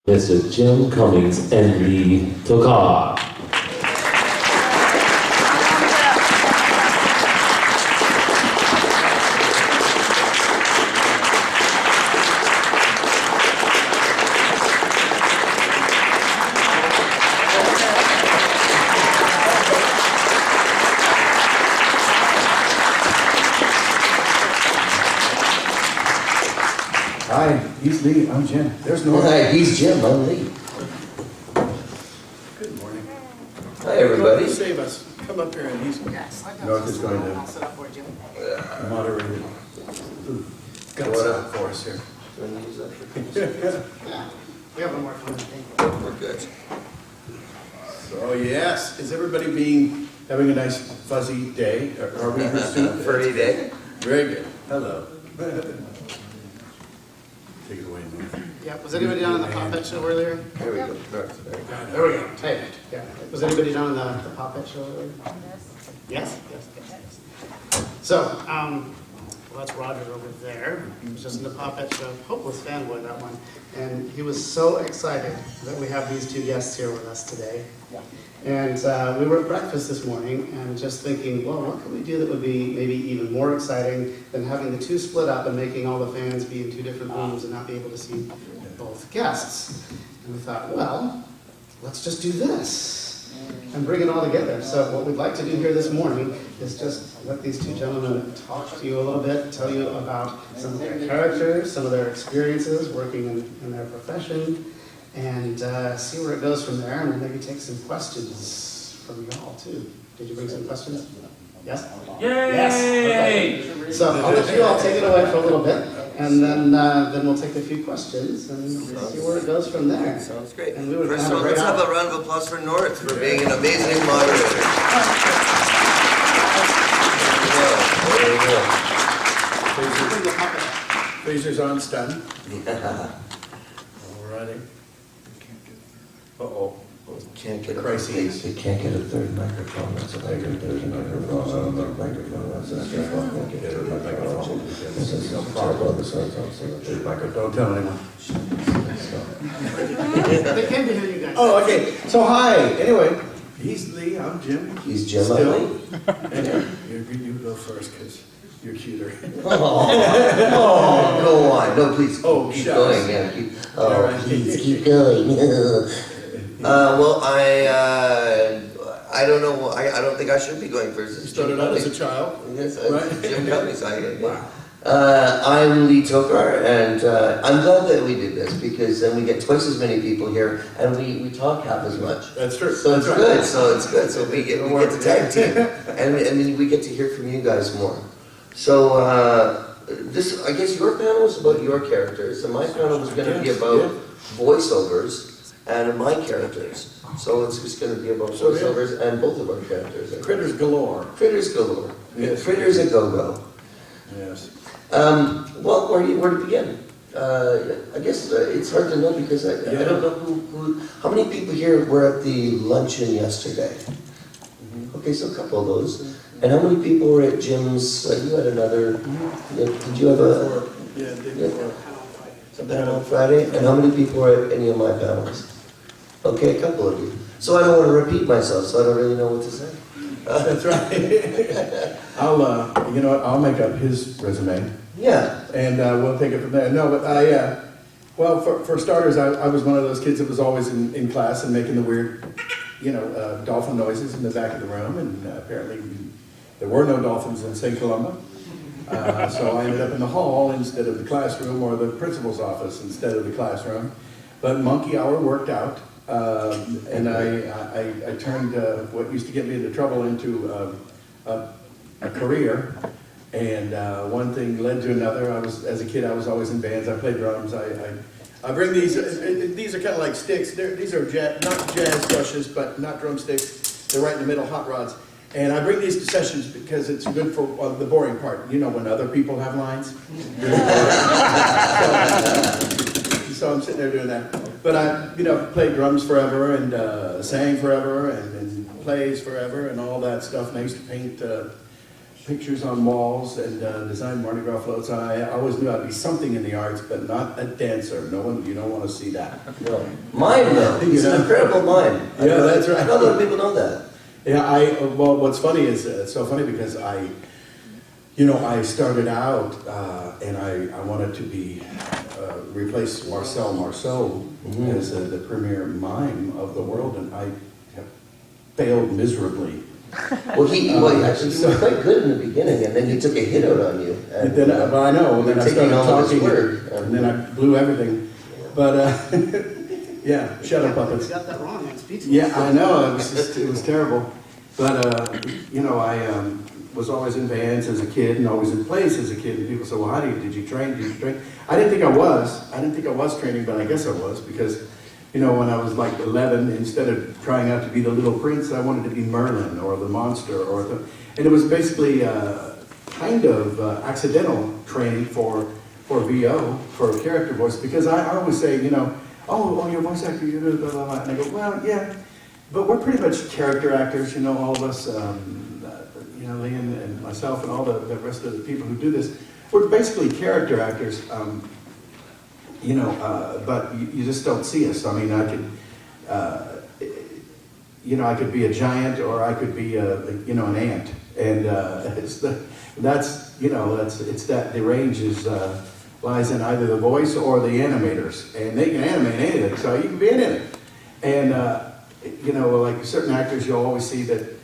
Mr. Jim Cummings and the Tockar. Hi, he's Lee, I'm Jim. There's North. Hi, he's Jim, I'm Lee. Good morning. Hi, everybody. Save us. Come up here and he's, North is going to moderate it. Guts out for us here. Yeah, we have one more coming. We're good. So yes, is everybody having a nice fuzzy day? Are we here soon? Furry day. Very good. Hello. Take it away, North. Yeah, was anybody down in the Pop Pet Show earlier? Here we go. North. There we go. Hey, yeah. Was anybody down in the Pop Pet Show earlier? Yes? Yes. So, well, that's Roger over there. He was just in the Pop Pet Show. Hopeless fanboy, that one. And he was so excited that we have these two guests here with us today. And we were at breakfast this morning and just thinking, well, what could we do that would be maybe even more exciting than having the two split up and making all the fans be in two different rooms and not be able to see both guests. And we thought, well, let's just do this and bring it all together. So what we'd like to do here this morning is just let these two gentlemen talk to you a little bit, tell you about some of their characters, some of their experiences working in their profession, and see where it goes from there, and maybe take some questions from y'all too. Did you bring some questions? Yes? Yay! Yes. Okay. So I'll let you all take it away for a little bit, and then we'll take a few questions and see where it goes from there. Sounds great. And we would First have of a all, great let's have hour. a round of applause for North for being an amazing moderator. There you go. Phaser's on stun. Yeah. Alrighty. Uh-oh. Can't get Crises. They can't get a third microphone. That's a third microphone. So the microphone. That's a third Get a microphone. This is no problem. This is Microphone. Don't tell anyone. They came to hear you guys. Oh, okay. So hi. Anyway, he's Lee. I'm Jim. He's Jim. Still. And you go first because you're cuter. Oh, go on. No, please. Oh, keep shucks. going. Yeah, All oh, right. please keep going. Well, I don't know. I don't think I should be going first. You started out as a child. Yes, Right. Jim Cummings. Wow. I'm Lee Tockar, and I'm glad that we did this because then we get twice as many people here, and we talk half as much. That's true. So it's That's good. right. So it's good. So we get to tag team, and then we get to hear from you guys more. So this, I guess, your panel was about your characters, and my panel was going to be about voiceovers and my characters. So it's just going to be about voiceovers and both of our characters. Critters galore. Critters galore. Yes. Critters a go-go. Yes. Well, where to begin? I guess it's hard to know because I don't know how many people here were at the luncheon yesterday? Okay, so a couple of those. And how many people were at Jim's, you had another, did you have a panel on Friday? And how many people were at any of my panels? Okay, a couple of you. So I don't want to repeat myself, so I don't really know what to say. That's right. I'll make up his resume. Yeah. And we'll take it from there. No, but well, for starters, I was one of those kids that was always in class and making the weird, dolphin noises in the back of the room. And apparently there were no dolphins in St. Columba. So I ended up in the hall instead of the classroom, or the principal's office instead of the classroom. But monkey hour worked out. And I turned what used to get me into trouble into a career. And one thing led to another. As a kid, I was always in bands. I played drums. I bring these are kind of like sticks. These are not jazz brushes, but not drumsticks. They're right in the middle, hot rods. And I bring these to sessions because it's good for the boring part. You know, when other people have lines. So I'm sitting there doing that. But I, played drums forever and sang forever and plays forever and all that stuff. And I used to paint pictures on walls and designed Mardi Gras floats. I always knew I'd be something in the arts, but not a dancer. No one, you don't want to see that. No. Mime though, he's an incredible mime. Yeah, that's right. Not a lot of people know that. Yeah, well, what's funny is, it's so funny because I started out and I wanted to be, replace Marcel Marceau as the premier mime of the world, and I have failed miserably. Well, he actually he was quite good in the beginning, and then he took a hit out on you. And then, I know, and then I started all of his talking, word, and then I blew everything. But, yeah, shadow You puppets. got that wrong, man. Speechless. Yeah, I know, it was terrible. But, I was always in bands as a kid and always in plays as a kid. And people said, well, did you train? I didn't think I was training, but I guess I was because, when I was like 11, instead of trying out to be the little prince, I wanted to be Merlin or the monster and it was basically kind of accidental training for VO, for character voice, because I always say, oh, you're a voice actor, you're blah, blah, blah. And I go, well, yeah, but we're pretty much character actors, all of us, Lee and myself and all the rest of the people who do this, we're basically character actors, but you just don't see us. I mean, I could be a giant or I could be an ant, and the range lies in either the voice or the animators, and they can animate anything, so you can be in it. And like certain actors, you'll always see that.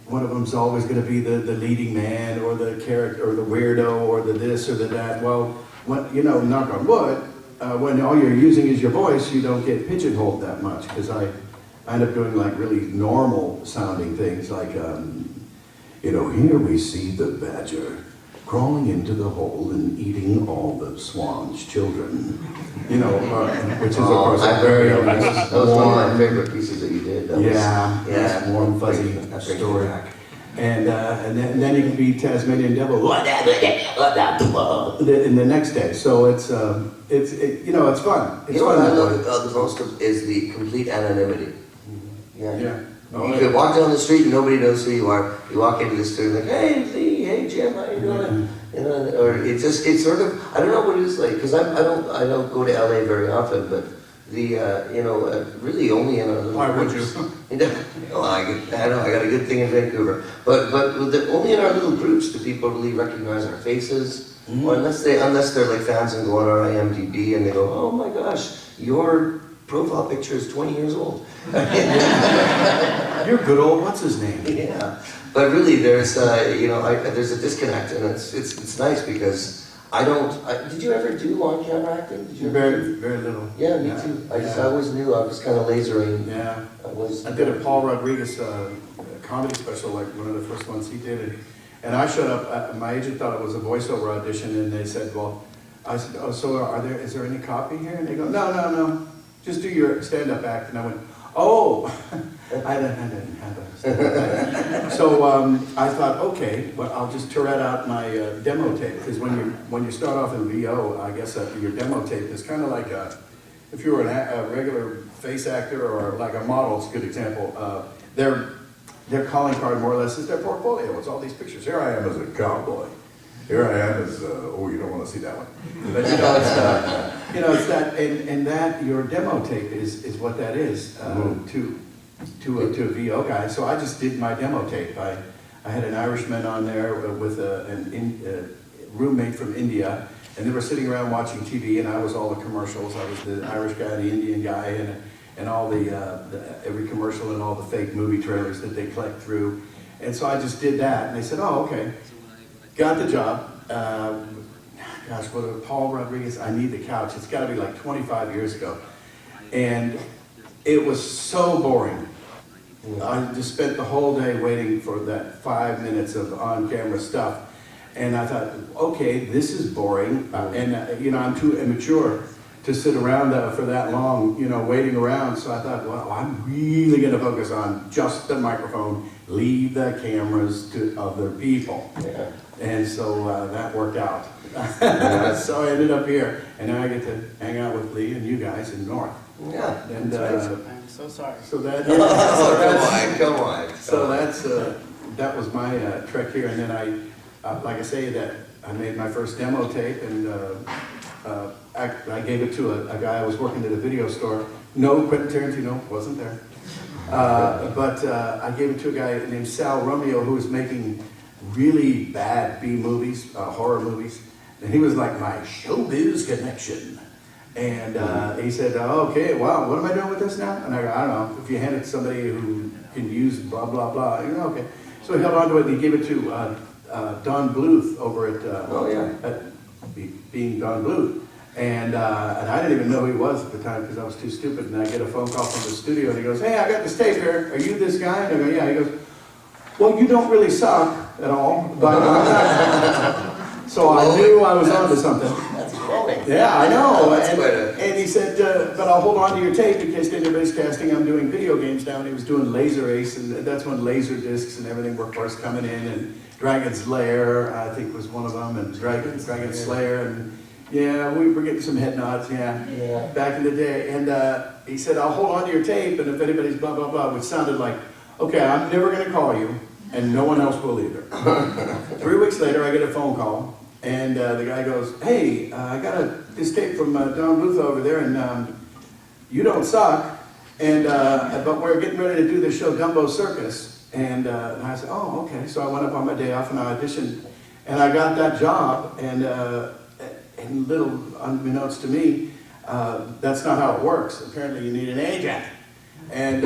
One of them's always going to be the leading man or the character or the weirdo or the this or the that. Well, knock on wood, when all you're using is your voice, you don't get pigeonholed that much, because I end up doing like really normal sounding things like, here we see the badger crawling into the hole and eating all the swan's children. Which is of course a very that was one of my favorite pieces that you did. That was warm, fuzzy story. And then you can be Tasmanian devil in the next day. So it's fun. It's fun. What I love the most is the complete anonymity. Yeah. You could walk down the street and nobody knows who you are. You walk into the store and like, hey Lee, hey Jim, how you doing? Or it's sort of, I don't know what it's like, because I don't go to LA very often, but the really only in a little. Why would groups. you? Well, I got a good thing in Vancouver, but only in our little groups do people really recognize our faces, or unless they're like fans and go on our IMDb and they go, oh my gosh, your profile picture is 20 years old. You're good old, what's his name? Yeah, but really there's there's a disconnect, and it's nice because did you ever do on-camera acting? Did you Very, very little. Yeah, me too. I always knew I was kind of lasering. Yeah. I did a Paul Rodriguez comedy special, like one of the first ones he did, and I showed up. My agent thought it was a voiceover audition, and they said, "Well," I said, "Oh, so is there any copy here?" And they go, "No, just do your stand-up act." And I went, "Oh." I didn't have a so I thought, okay, well, I'll just Tourette out my demo tape, because when you start off in VO, I guess your demo tape is kind of like if you were a regular face actor or like a model, it's a good example. Their calling card more or less is their portfolio. It's all these pictures. Here I am as a cowboy. Here I am as you don't want to see that one. But it's that, and that your demo tape is what that is to a VO guy. So I just did my demo tape. I had an Irishman on there with a roommate from India, and they were sitting around watching TV, and I was all the commercials. I was the Irish guy, the Indian guy, and all the every commercial and all the fake movie trailers that they collect through. And so I just did that, and they said, oh, okay. Got the job. Paul Rodriguez, I Need the Couch. It's got to be like 25 years ago. And it was so boring. I just spent the whole day waiting for that 5 minutes of on-camera stuff. And I thought, okay, this is boring. I'm too immature to sit around for that long, waiting around. So I thought, well, I'm really going to focus on just the microphone, leave the cameras to other people. Yeah. And so that worked out. So I ended up here, and now I get to hang out with Lee and you guys in North. Yeah. And I'm so sorry. so that. Oh, come on. So that's that was my trek here, and then like I say, that I made my first demo tape, and I gave it to a guy I was working at a video store. No, Quentin Tarantino wasn't there. But I gave it to a guy named Sal Romeo, who was making really bad B movies, horror movies, and he was like my showbiz connection. And he said, okay, wow, what am I doing with this now? And I go, I don't know, if you hand it to somebody who can use blah, blah, blah, you know, okay. So he held on to it and he gave it to Don Bluth over at, being Don Bluth. And I didn't even know who he was at the time because I was too stupid. And I get a phone call from the studio and he goes, hey, I got this tape here. Are you this guy? And I go, yeah. He goes, well, you don't really suck at all, but so I knew I was onto something. That's glowing. Yeah, I know. That's and he said, but I'll hold on to your tape in case anybody's casting. I'm doing video games now. And he was doing Laser Ace, and that's when laser discs and everything were first coming in. And Dragon's Lair, I think, was one of them, and Dragon Slayer, and yeah, we were getting some head nods, yeah, back in the day. And he said, I'll hold on to your tape, and if anybody's blah, blah, blah, which sounded like, okay, I'm never going to call you, and no one else will either. 3 weeks later, I get a phone call, and the guy goes, hey, I got this tape from Don Bluth over there, and you don't suck, and but we're getting ready to do this show, Dumbo Circus. And I said, oh, okay. So I went up on my day off and I auditioned, and I got that job, and little unbeknownst to me, that's not how it works. Apparently you need an agent, and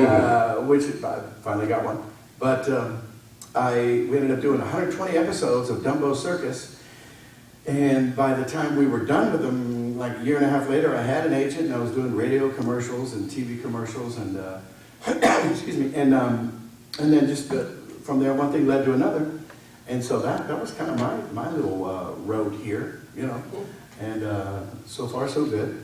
which I finally got one. But we ended up doing 120 episodes of Dumbo Circus, and by the time we were done with them, like a year and a half later, I had an agent, and I was doing radio commercials and TV commercials, and excuse me, and then just from there, one thing led to another, and so that was kind of my little road here, you know. And so far so good.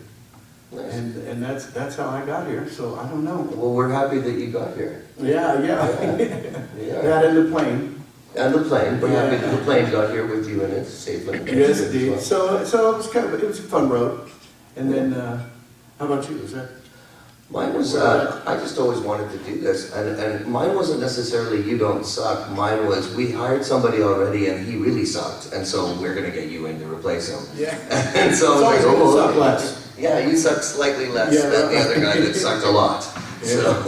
Nice. And that's how I got here. So I don't know. Well, we're happy that you got here. Yeah. Yeah. That and the plane. And the plane. We're happy that the plane got here with you in it safely. Yes, indeed. So it was it was a fun road. And then how about you? Was that? Mine was, I just always wanted to do this, and mine wasn't necessarily you don't suck, mine was we hired somebody already and he really sucked, and so we're going to get you in to replace him. Yeah. And so I was like, suck less. Yeah, you suck slightly less than the other guy that sucked a lot. Yeah. So,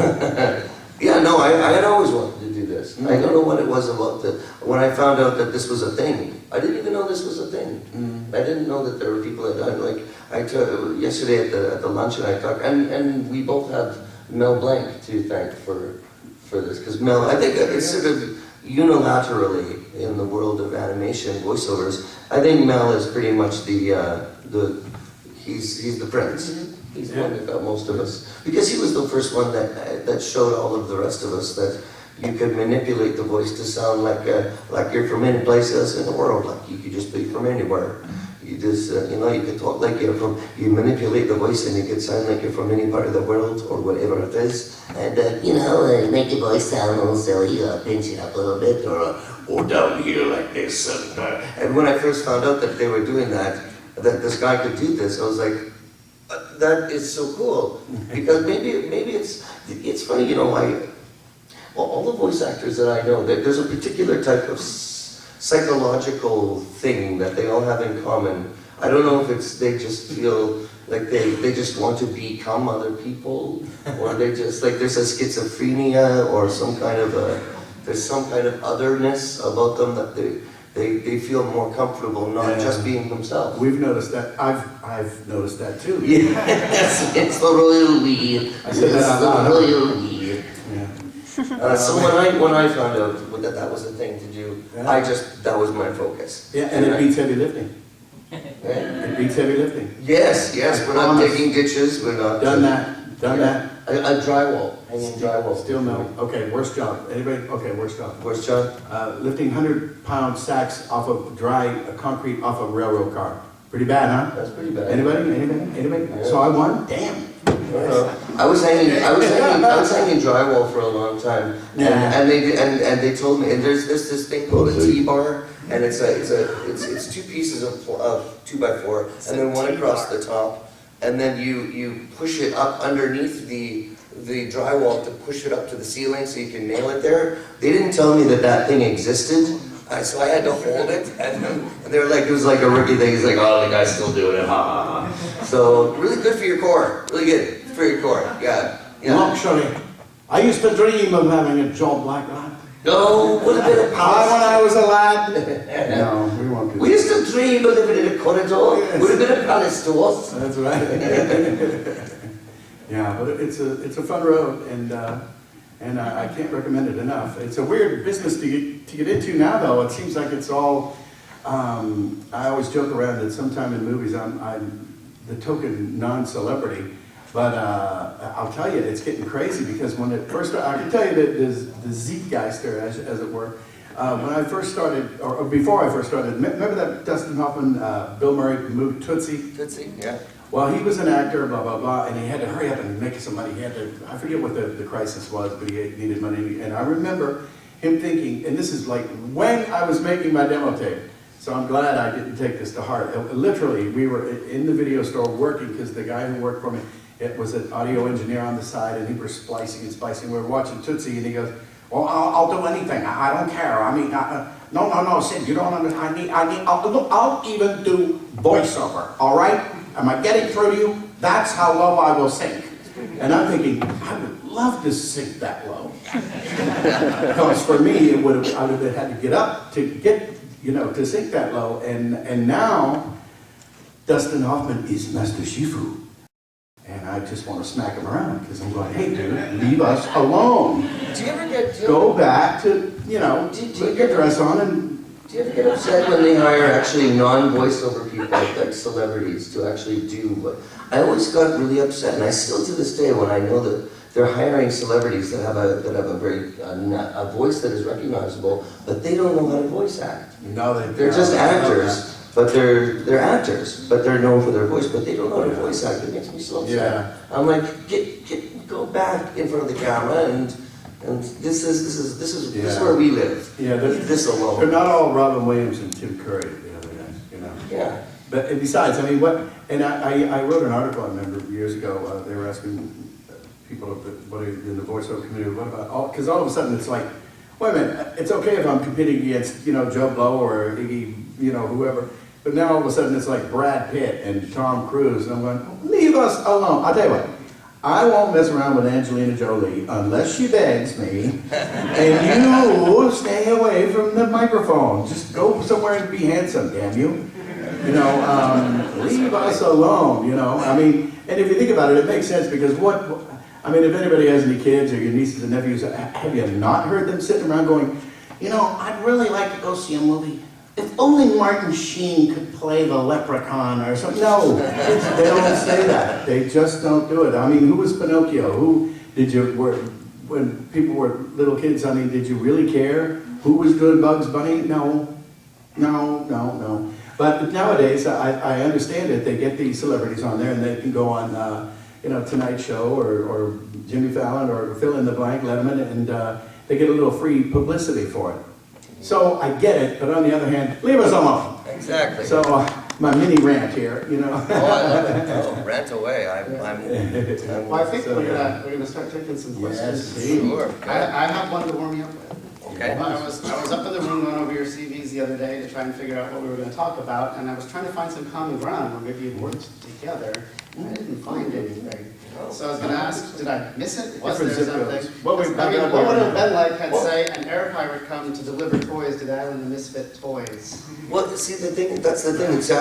yeah, no, I had always wanted to do this. I don't know what it was about when I found out that this was a thing. I didn't even know this was a thing. I didn't know that there were people that done, like, yesterday at the luncheon I talked, and we both have Mel Blanc to thank for this, because Mel, I think it's sort of unilaterally in the world of animation voiceovers, I think Mel is pretty much he's the prince. He's the one that got most of us, because he was the first one that showed all of the rest of us that you could manipulate the voice to sound like you're from any place else in the world, like you could just be from anywhere. You just, you could talk like you manipulate the voice and you could sound like you're from any part of the world or whatever it is. And, make your voice sound a little silly, pinch it up a little bit, or down here like this. And when I first found out that they were doing that this guy could do this, I was like, that is so cool. Because maybe it's funny, all the voice actors that I know, there's a particular type of psychological thing that they all have in common. I don't know if they just feel like they just want to become other people, or they just like there's a schizophrenia or some kind of otherness about them that they feel more comfortable not just being themselves. We've noticed that. I've noticed that too. Yes, it's the royal we. I said that out loud. The royal we. Yeah. So when I found out that was the thing to do, that was my focus. Yeah, and it beats heavy lifting. Right? It beats heavy lifting. Yes, we're not digging ditches, we're not... Done that. A drywall, hanging drywall. Still no. Okay, worst job. Anybody? Okay, worst job. Worst job? Lifting 100-pound sacks off of dry concrete off a railroad car. Pretty bad, huh? That's pretty bad. Anybody? Yeah. So I won? Damn. I was hanging drywall for a long time, and they told me, and there's this thing called a T-bar, and it's two pieces of 2x4, and then one across the top, and then you push it up underneath the the drywall to push it up to the ceiling so you can nail it there. They didn't tell me that that thing existed, so I had to hold it. And they were like, it was like a rookie thing. He's like, oh, the guy's still doing it, ha ha ha. So really good for your core, really good for your core, yeah. Luxury. I used to dream of having a job like that. No, would have been a When palace. I was a lad. No, we won't do We used to dream of living in a corridor. Yes. Would have been a palace to us. That's right. Yeah, but it's a fun road, and I can't recommend it enough. It's a weird business to get into now, though. It seems like it's all. I always joke around that sometime in movies I'm the token non-celebrity, but I'll tell you, it's getting crazy because when it first started, I can tell you that the Zeitgeister, as it were. When I first started, or before I first started, remember that Dustin Hoffman, Bill Murray movie Tootsie? Tootsie, yeah. Well, he was an actor, blah, blah, blah, and he had to hurry up and make some money. He had to, I forget what the crisis was, but he needed money. And I remember him thinking, and this is like when I was making my demo tape, so I'm glad I didn't take this to heart. Literally, we were in the video store working because the guy who worked for me, it was an audio engineer on the side, and he was splicing and splicing. We were watching Tootsie, and he goes, well, I'll do anything. I don't care. I mean, no, Sid, you don't understand. I'll even do voiceover, all right? Am I getting through to you? That's how low I will sink. And I'm thinking, I would love to sink that low. Because for me, I would have had to get up to get, to sink that low. And now, Dustin Hoffman is Master Shifu. And I just want to smack him around because I'm going, hey, dude, leave us alone. Do you ever get... Go back to, put your dress on and... Do you ever get upset when they hire actually non-voiceover people, like celebrities, to actually do what... I always got really upset, and I still to this day when I know that they're hiring celebrities that have a voice that is recognizable, but they don't know how to voice act. No, They're just actors, but they're actors, but they're known for their voice, but they don't know how to voice act. It makes me so upset. Yeah. I'm like, go back in front of the camera and this is where we live. Yeah, Leave this they're alone. not all Robin Williams and Tim Curry, the other guys, Yeah. But and besides, I mean, I wrote an article, I remember, years ago, they were asking people what are in the voiceover community, what about, because all of a sudden it's like, wait a minute, it's okay if I'm competing against, Joe Blow or Iggy, whoever, but now all of a sudden it's like Brad Pitt and Tom Cruise, and I'm going, leave us alone. I'll tell you what, I won't mess around with Angelina Jolie unless she begs me, and you stay away from the microphone. Just go somewhere and be handsome, damn you. Leave us alone, I mean, and if you think about it, it makes sense because if anybody has any kids or your nieces and nephews, have you not heard them sitting around going, I'd really like to go see a movie. If only Martin Sheen could play the leprechaun or something. No, they don't say that. They just don't do it. I mean, who was Pinocchio? When people were little kids, I mean, did you really care? Who was doing Bugs Bunny? No. But nowadays, I understand it. They get these celebrities on there and they can go on, Tonight Show or Jimmy Fallon or fill in the blank, Letterman, and they get a little free publicity for it. So I get it, but on the other hand, leave us alone. Exactly. So my mini rant here, Oh, I love it. Oh, rant away. Well, I think we're gonna start taking some questions. Yes, Sure. I have one to warm you up with. Okay. I was up in the room going over your CVs the other day to try and figure out what we were going to talk about, and I was trying to find some common ground where maybe you'd worked together. And I didn't find anything. So I was going to ask, did I miss it? Was there Different zip something? codes. What would it have been like had, say, an air pirate come to deliver toys to the Island of Misfit Toys? Well, see, that's the thing. See,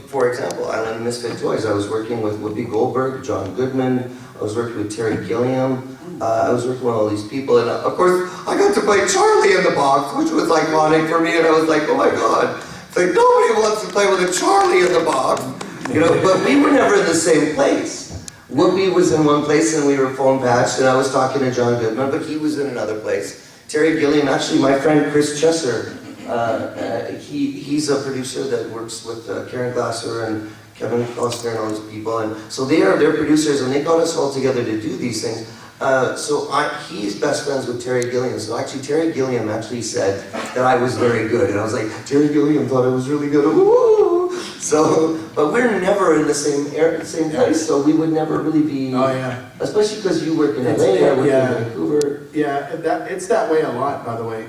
for example, Island of Misfit Toys, I was working with Whoopi Goldberg, John Goodman, I was working with Terry Gilliam, I was working with all these people, and of course, I got to play Charlie in the box, which was iconic for me, and I was like, oh my God, it's like nobody wants to play with a Charlie in the box, but we were never in the same place. Whoopi was in one place and we were phone patched, and I was talking to John Goodman, but he was in another place. Terry Gilliam, actually my friend Chris Chesser, he's a producer that works with Karen Glasser and Kevin Costner and all these people, and so they're producers, and they got us all together to do these things. He's best friends with Terry Gilliam, so actually Terry Gilliam actually said that I was very good, and I was like, Terry Gilliam thought I was really good, woo! So, but we're never in the same place, so we would never really be. Oh, yeah. Especially because you work in LA, I work Yeah. in Vancouver. Yeah, it's that way a lot, by the way.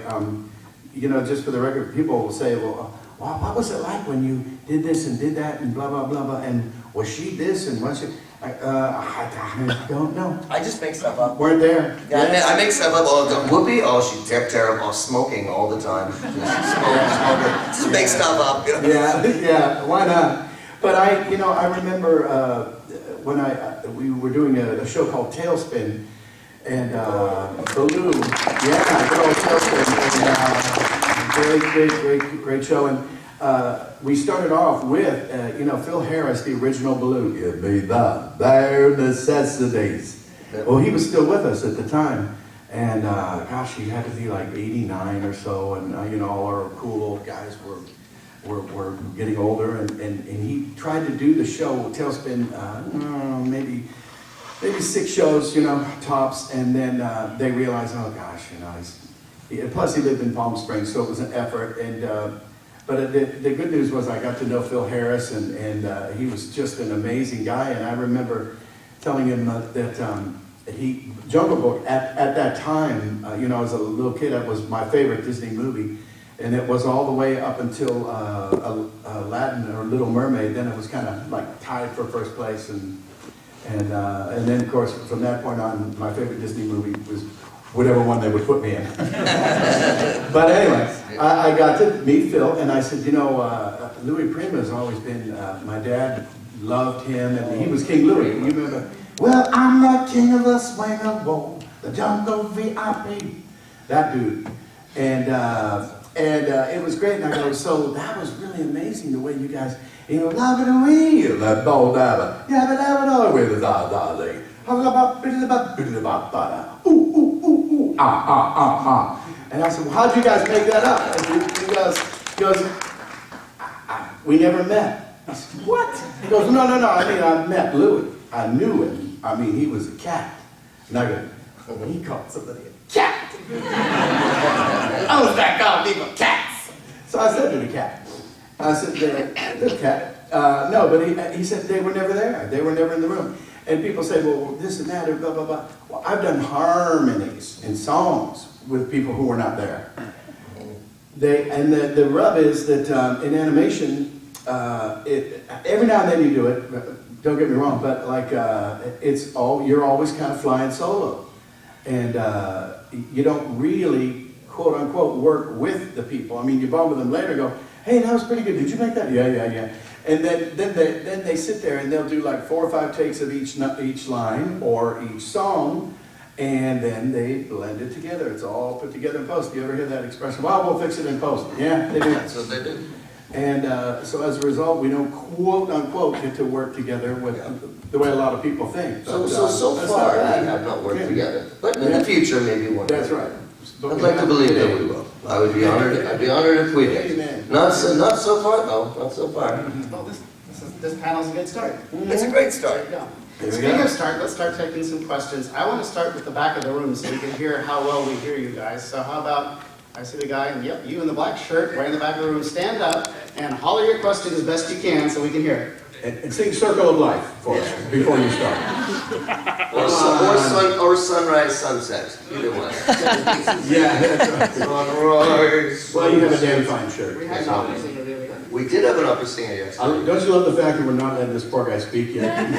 You know, just for the record, people will say, well, what was it like when you did this and did that and blah, blah, blah, blah, and was she this and was she, I don't know. I just make stuff up. Weren't there. Yeah, I make stuff up all the time. Whoopi, oh, she's terrible, smoking all the time. Smoker. Just make stuff up. You know? Yeah, why not? But I remember when we were doing a show called Tailspin, and Baloo, yeah, good old Tailspin, great show, and we started off with, Phil Harris, the original Baloo, give me the bare necessities. Well, he was still with us at the time, and gosh, he had to be like 89 or so, and all our cool old guys were getting older, and he tried to do the show, Tailspin, maybe 6 shows, tops, and then they realized, oh gosh, plus he lived in Palm Springs, so it was an effort, and but the good news was I got to know Phil Harris, and he was just an amazing guy, and I remember telling him that Jungle Book, at that time, as a little kid, that was my favorite Disney movie, and it was all the way up until Aladdin or Little Mermaid, then it was kind of like tied for first place, and then of course from that point on, my favorite Disney movie was whatever one they would put me in. But anyway, I got to meet Phil, and I said, Louis Prima has always been, my dad loved him, and he was King Louis. You remember? Well, I'm the king of the swing of woe, the jungle VIP. That dude. And it was great, and I go, so that was really amazing the way you guys, love it away, that bold dabba, yabba dabba dabba with the da da da. Ooh, ooh, ooh, ooh, ah. And I said, well, how'd you guys make that up? And he goes, we never met. I said, what? He goes, no, I met Louis. I knew him. He was a cat. And I go, well, he called somebody a cat. I was back calling people cats. So I said to the cat, the cat. No, but he said they were never there. They were never in the room. And people say, well, this and that, or blah, blah, blah. Well, I've done harmonies and songs with people who were not there. The rub is that in animation, every now and then you do it, don't get me wrong, but like you're always kind of flying solo. And you don't really, quote unquote, work with the people. You bond with them later and go, hey, that was pretty good. Did you make that? Yeah. And then they sit there and they'll do like 4 or 5 takes of each line or each song, and then they blend it together. It's all put together in post. You ever hear that expression? Well, we'll fix it in post. Yeah, they do. That's what they do. And so as a result, we don't quote unquote get to work together with the way a lot of people think. But, So that's far, not bad. we have not worked together. But in the future, maybe one day. That's right. I'd like to believe that we will. I would be honored. I'd be honored if we did. Amen. Not so far though. Not so far. Well, this panel's a good start. It's a great start. There you go. Here we Speaking go. of start, let's start taking some questions. I want to start with the back of the room so we can hear how well we hear you guys. So how about, I see the guy, and yep, you in the black shirt, right in the back of the room, stand up and holler your question as best you can so we can hear it. And sing Circle of Life for us before you start. Or sunrise, sunset. Either one. Yeah, that's right. Sunrise. Well, you have a damn fine shirt. We had an opera singer the other day. We did have an opera singer yesterday. Don't you love the fact that we're not letting this poor guy speak yet?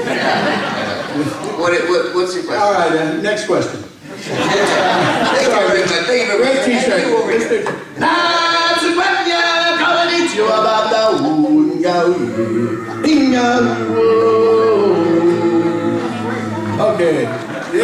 What's your question? All right, next question. Thank you very much. Thank you very much. Great t-shirt. Thank you over here. That's a question, calling it you about the Okay, yeah. All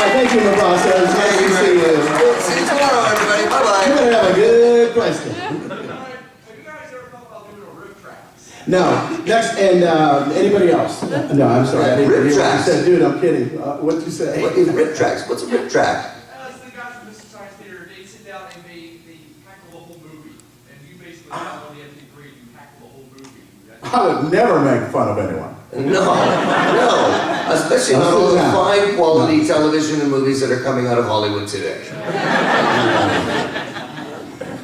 right, thank you, in the process. Nice to see you. See you tomorrow, everybody. You Bye-bye. better have a good question. Have you guys ever thought about doing a rip track? No, next, and anybody else? No, I'm sorry. I didn't Rip hear what you tracks. said. Dude, I'm kidding. What'd you say? What is rip tracks? What's a rip track? As the guys from Mr. Science Theater, they sit down and they tackle the whole movie. And you basically download the MP3 and you tackle the whole movie. I would never make fun of anyone. No. Especially not all the fine quality television and movies that are coming out of Hollywood today.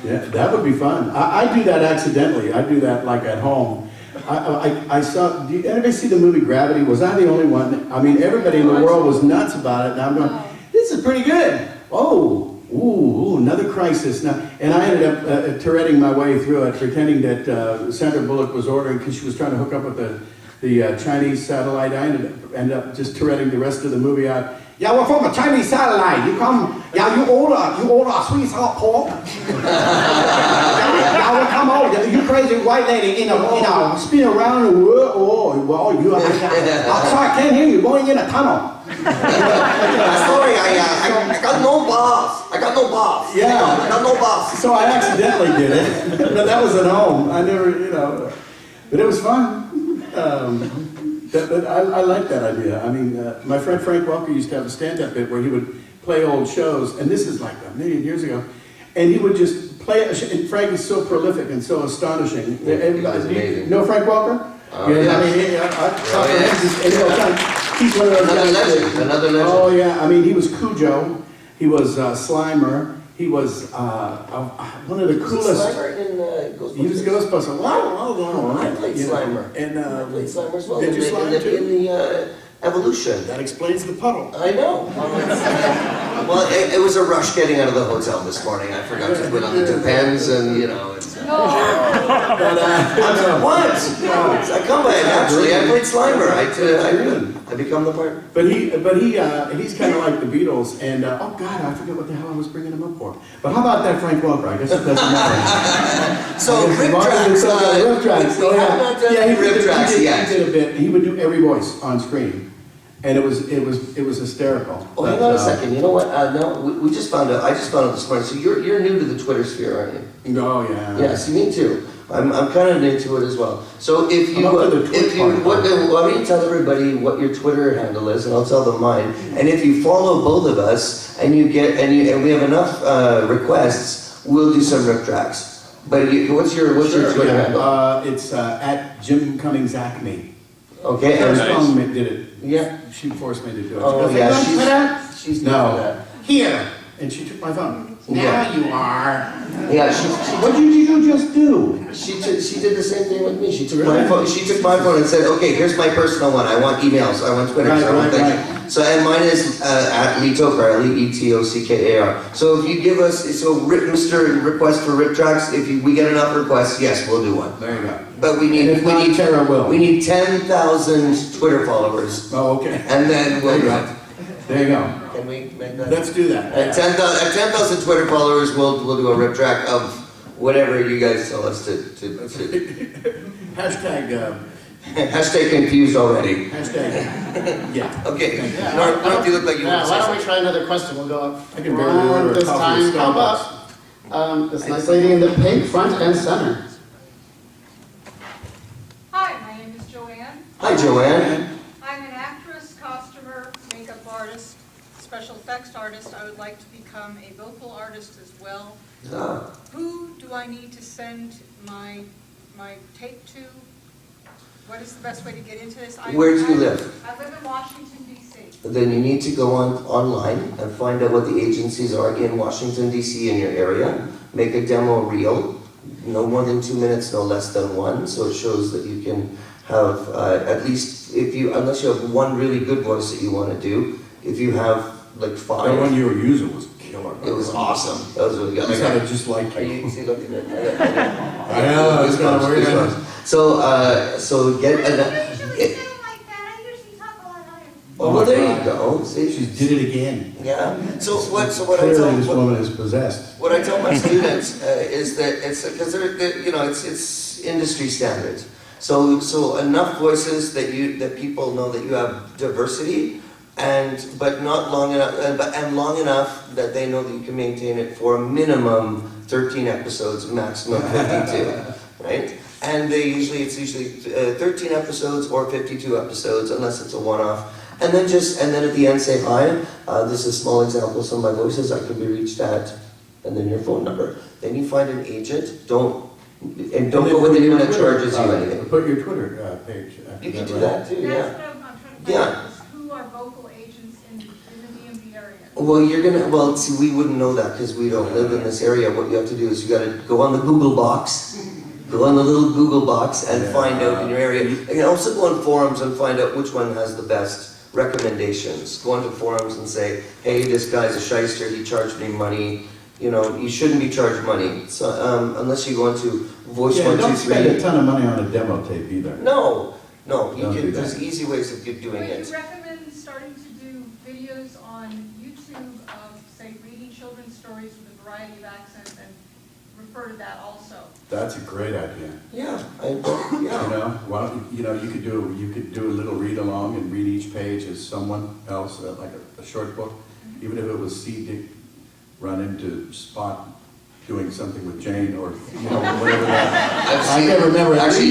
Yeah, that would be fun. I do that accidentally. I do that like at home. I saw, did anybody see the movie Gravity? Was I the only one? I mean, everybody in the world was nuts about it, and I'm going, this is pretty good. Oh, ooh, another crisis. Now, and I ended up Touretting my way through it, pretending that Sandra Bullock was ordering, because she was trying to hook up with the Chinese satellite. I ended up just Touretting the rest of the movie out. Yeah, we're from a Chinese satellite. You come, yeah, you order sweet salt pork. Yeah, we come over. You crazy white lady, spin around the world. Oh, well, I'm sorry, I can't hear you. Going in a tunnel. Sorry, I got no boss. I got no boss. Yeah. I got no boss. So I accidentally did it. But that was at home. I never, but it was fun. But I like that idea. I mean, my friend Frank Welker used to have a stand-up bit where he would play old shows, and this is like a million years ago, and he would just play it. And Frank is so prolific and so astonishing. Amazing. You know Frank Welker? Yeah. I mean, he's one of those guys. Another legend. Oh yeah, I mean, he was Cujo, he was Slimer, he was one of the coolest. Slimer in Ghostbusters? He was Ghostbuster. Wow. I played Slimer. And I played Slimer as well. Did you slime too? In the Evolution. That explains the puddle. I know. Well, it was a rush getting out of the hotel this morning. I forgot to put on the Depends, and it's. What? I come by it naturally. I played Slimer. I become the part. But he's kind of like the Beatles, and oh God, I forget what the hell I was bringing him up for. But how about that Frank Welker? I guess it doesn't matter. So Rip Tracks. Rip Tracks. We have not done Rip Tracks yet. He did a bit. He would do every voice on screen, and it was hysterical. Oh, hang on a second. You know what? No, we just found out. I just found out this morning. So you're new to the Twitter sphere, aren't you? Oh yeah. Yes, me too. I'm kind of new to it as well. So if you, let me tell everybody what your Twitter handle is, and I'll tell them mine. And if you follow both of us, and we have enough requests, we'll do some Rip Tracks. But what's your Twitter handle? It's at Jim Cummings Acme. Okay. Sarah Stone did it. Yeah. She forced me to do it. Oh yeah. She's new to no. that. Here, and she took my phone. Now you are. Yeah. What did you just do? She did the same thing with me. She took my phone. She took my phone and said, "Okay, here's my personal one. I want emails. I want Twitter. I want things." Right. So and mine is at Lee Tockar, LeeTockar. So if you give us Mr. Request for Rip Tracks, if we get enough requests, yes, we'll do one. There you go. But we need Tara will. We need 10,000 Twitter followers, Oh, okay. and then we'll do it. There you go. Can we make that? Let's do that. At 10,000 Twitter followers, we'll do a Rip Track of whatever you guys tell us to. Hashtag. Hashtag confused already. Hashtag. Yeah. Okay. Yeah, North, you look like you want to why say don't we try another question? We'll go up I can barely order a this coffee at time. How about this nice lady in the pink front and center? Hi, my name is Joanne. Hi, Joanne. I'm an actress, costumer, makeup artist, special effects artist. I would like to become a vocal artist as well. Ah, Who do I need to send my tape to? What is the best way to get into this? Where do you live? I live in Washington, D.C. Then you need to go online and find out what the agencies are in Washington, D.C. in your area. Make a demo reel. No more than 2 minutes, no less than 1. So it shows that you can have at least, unless you have one really good voice that you want to do, if you have like 5. The one you were using was killer. It was awesome. That was really good. I sounded just like Are you. you see, looking at I know, it's kind of weird. So get I don't usually sound like that. I usually talk a lot higher. Oh, well, there you go. See, She did it again. yeah. So what I Clearly, tell this woman is possessed. what I tell my students is that it's because it's industry standards. So enough voices that people know that you have diversity, but not long enough, and long enough that they know that you can maintain it for a minimum 13 episodes, maximum 52, right? And it's usually 13 episodes or 52 episodes, unless it's a one-off. And then at the end say, hi, this is small examples of my voices, I can be reached at, and then your phone number. Then you find an agent, don't go with anyone that charges you anything. Put your Twitter page. You can do that too, That's yeah. what I'm trying to find Yeah. out, is who are vocal agents in the DMV area. Well, well, see, we wouldn't know that because we don't live in this area. What you have to do is you gotta go on the Google box, go on the little Google box and find out in your area. You can also go on forums and find out which one has the best recommendations. Go onto forums and say, hey, this guy's a shyster, he charged me money. You know, you shouldn't be charged money. So, unless you go into Voice Yeah, don't spend 123. a ton of money on a demo tape either. No, Don't do that. there's easy ways of doing Would it. you recommend starting to do videos on YouTube of, say, reading children's stories with a variety of accents and refer to that also? That's a great idea. Yeah, You know, well, you know, you could do a little read along and read each page as someone else, like a short book, even if it was see Dick run into Spot doing something with Jane or, you know, whatever that. I can't remember. Actually,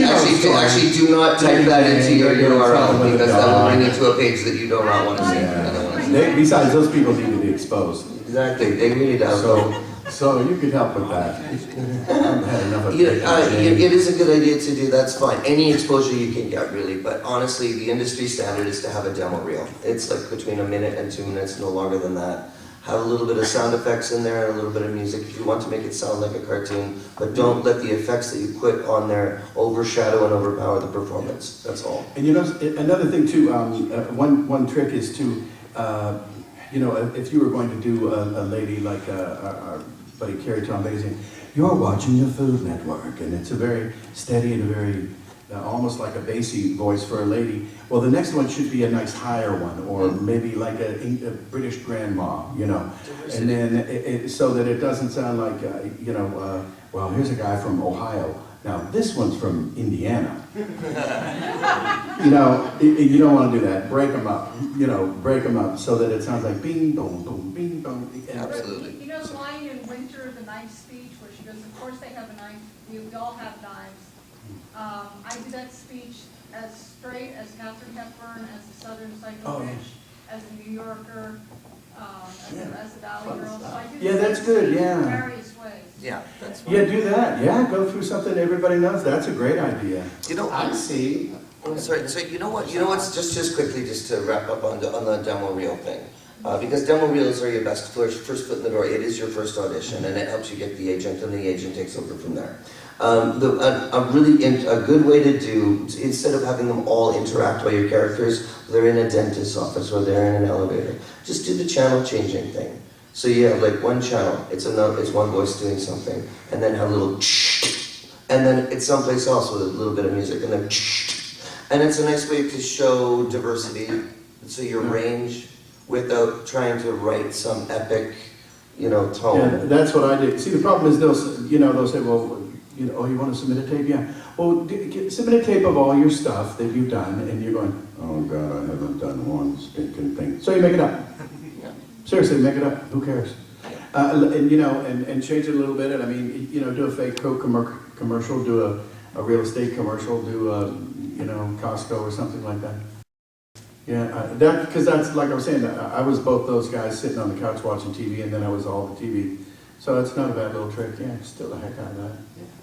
do not type that into your URL because that will bring you to a page that you do not want to see. Yeah. Besides, those people need to be exposed. Exactly, they really do. So you could help with that. I've had enough of It is a good idea to do, that's fine. Any exposure you can get, really. But honestly, the industry standard is to have a demo reel. It's like between 1 minute and 2 minutes, no longer than that. Have a little bit of sound effects in there and a little bit of music if you want to make it sound like a cartoon. But don't let the effects that you put on there overshadow and overpower the performance. That's all. And you know, another thing too, one trick is to, you know, if you were going to do a lady like our buddy Carrie Tom Bazing, you're watching the Food Network, and it's a very steady and a very, almost like a bassy voice for a lady. Well, the next one should be a nice higher one, or maybe like a British grandma, you know. And then, so that it doesn't sound like, you know, well, here's a guy from Ohio. Now, this one's from Indiana. You know, you don't want to do that. Break them up, you know, break them up so that it sounds like bing, dong, dong, bing, dong. Absolutely. You know the line in Winter, the knife speech, where she goes, of course they have a knife, we all have knives. I do that speech as straight as Katharine Hepburn, as a Southern Psycho bitch, as a New Yorker, as a Valley Girl. So I do Yeah, that's good, yeah. various ways. Yeah, that's fine. Yeah, do that. Yeah, go through something everybody knows. That's a great idea. You know, I see. sorry, so you know what's just quickly, just to wrap up on the demo reel thing. Because demo reels are your best first foot in the door. It is your first audition, and it helps you get the agent, and the agent takes over from there. A good way to do, instead of having them all interact while your characters, they're in a dentist's office or they're in an elevator, just do the channel changing thing. So you have like one channel, it's one voice doing something, and then have a little and then it's someplace else with a little bit of music, and then and it's a nice way to show diversity, so your range, without trying to write some epic, you know, tone. Yeah, that's what I did. See, the problem is they'll say, well, you know, oh, you want to submit a tape? Yeah. Well, submit a tape of all your stuff that you've done, and you're going, oh God, I haven't done one stinking thing. So you make it up. Seriously, make it up. Who cares? And you know, and change it a little bit. And I mean, you know, do a fake Coke commercial, do a real estate commercial, do a, you know, Costco or something like that. Yeah, because that's like I was saying. I was both those guys sitting on the couch watching TV, and then I was all the TV. So it's not a bad little trick. Yeah, still the heck out of that.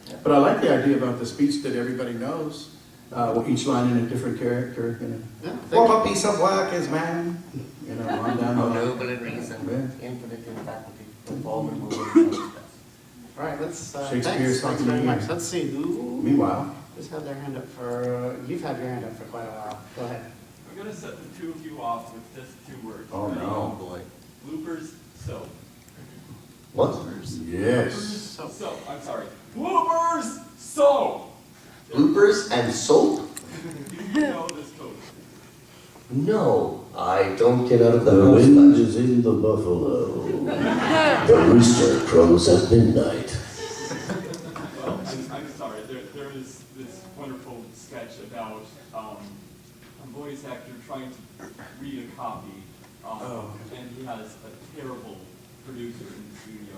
Yeah. But I like the idea about the speech that everybody knows. Each line in a different character. You know. Yeah, What a piece of work is man. You know, on down the line. Noble in reason, infinite in faculty, involvement. All right, let's, Shakespeare's thanks talking very to much. you. Let's see, Meanwhile, who's had their hand up you've had your hand up for quite a while. Go ahead. I'm gonna set the two of you off with just 2 words. oh Ready? no. boy. Bloopers, soap. What? Yes. So, I'm sorry. Bloopers, soap! Bloopers and soap? You know this code. No, I don't get out of the The house wind much. is in the buffalo. The rooster crows at midnight. Well, I'm sorry. There is this wonderful sketch about a voice actor trying to read a copy, and he has a terrible producer in the studio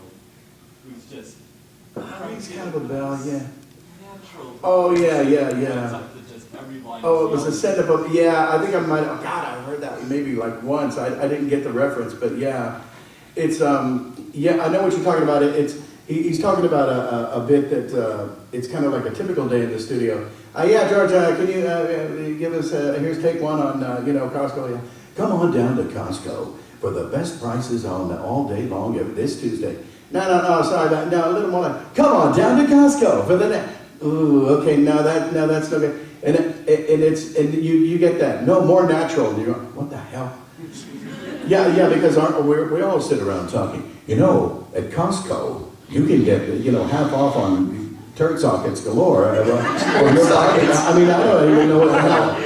who's just Rings kind of a bell, yeah. natural. Oh yeah. It's up to just every line. Oh, it was a set of, yeah, I think I might, oh God, I heard that maybe like once. I didn't get the reference, but yeah. It's, yeah, I know what you're talking about. He's talking about a bit that, it's kind of like a typical day in the studio. Yeah, George, can you give us, here's take one on, you know, Costco. Yeah. Come on down to Costco. for the best prices on all day long this Tuesday. No, sorry, no, a little more like, come on down to Costco for the next. Ooh, okay, that's no good. And you get that. No, more natural. And you're going, what the hell? Yeah, because we all sit around talking. You know, at Costco, you can get, half off on turd sockets galore. I mean, I don't even know what the hell.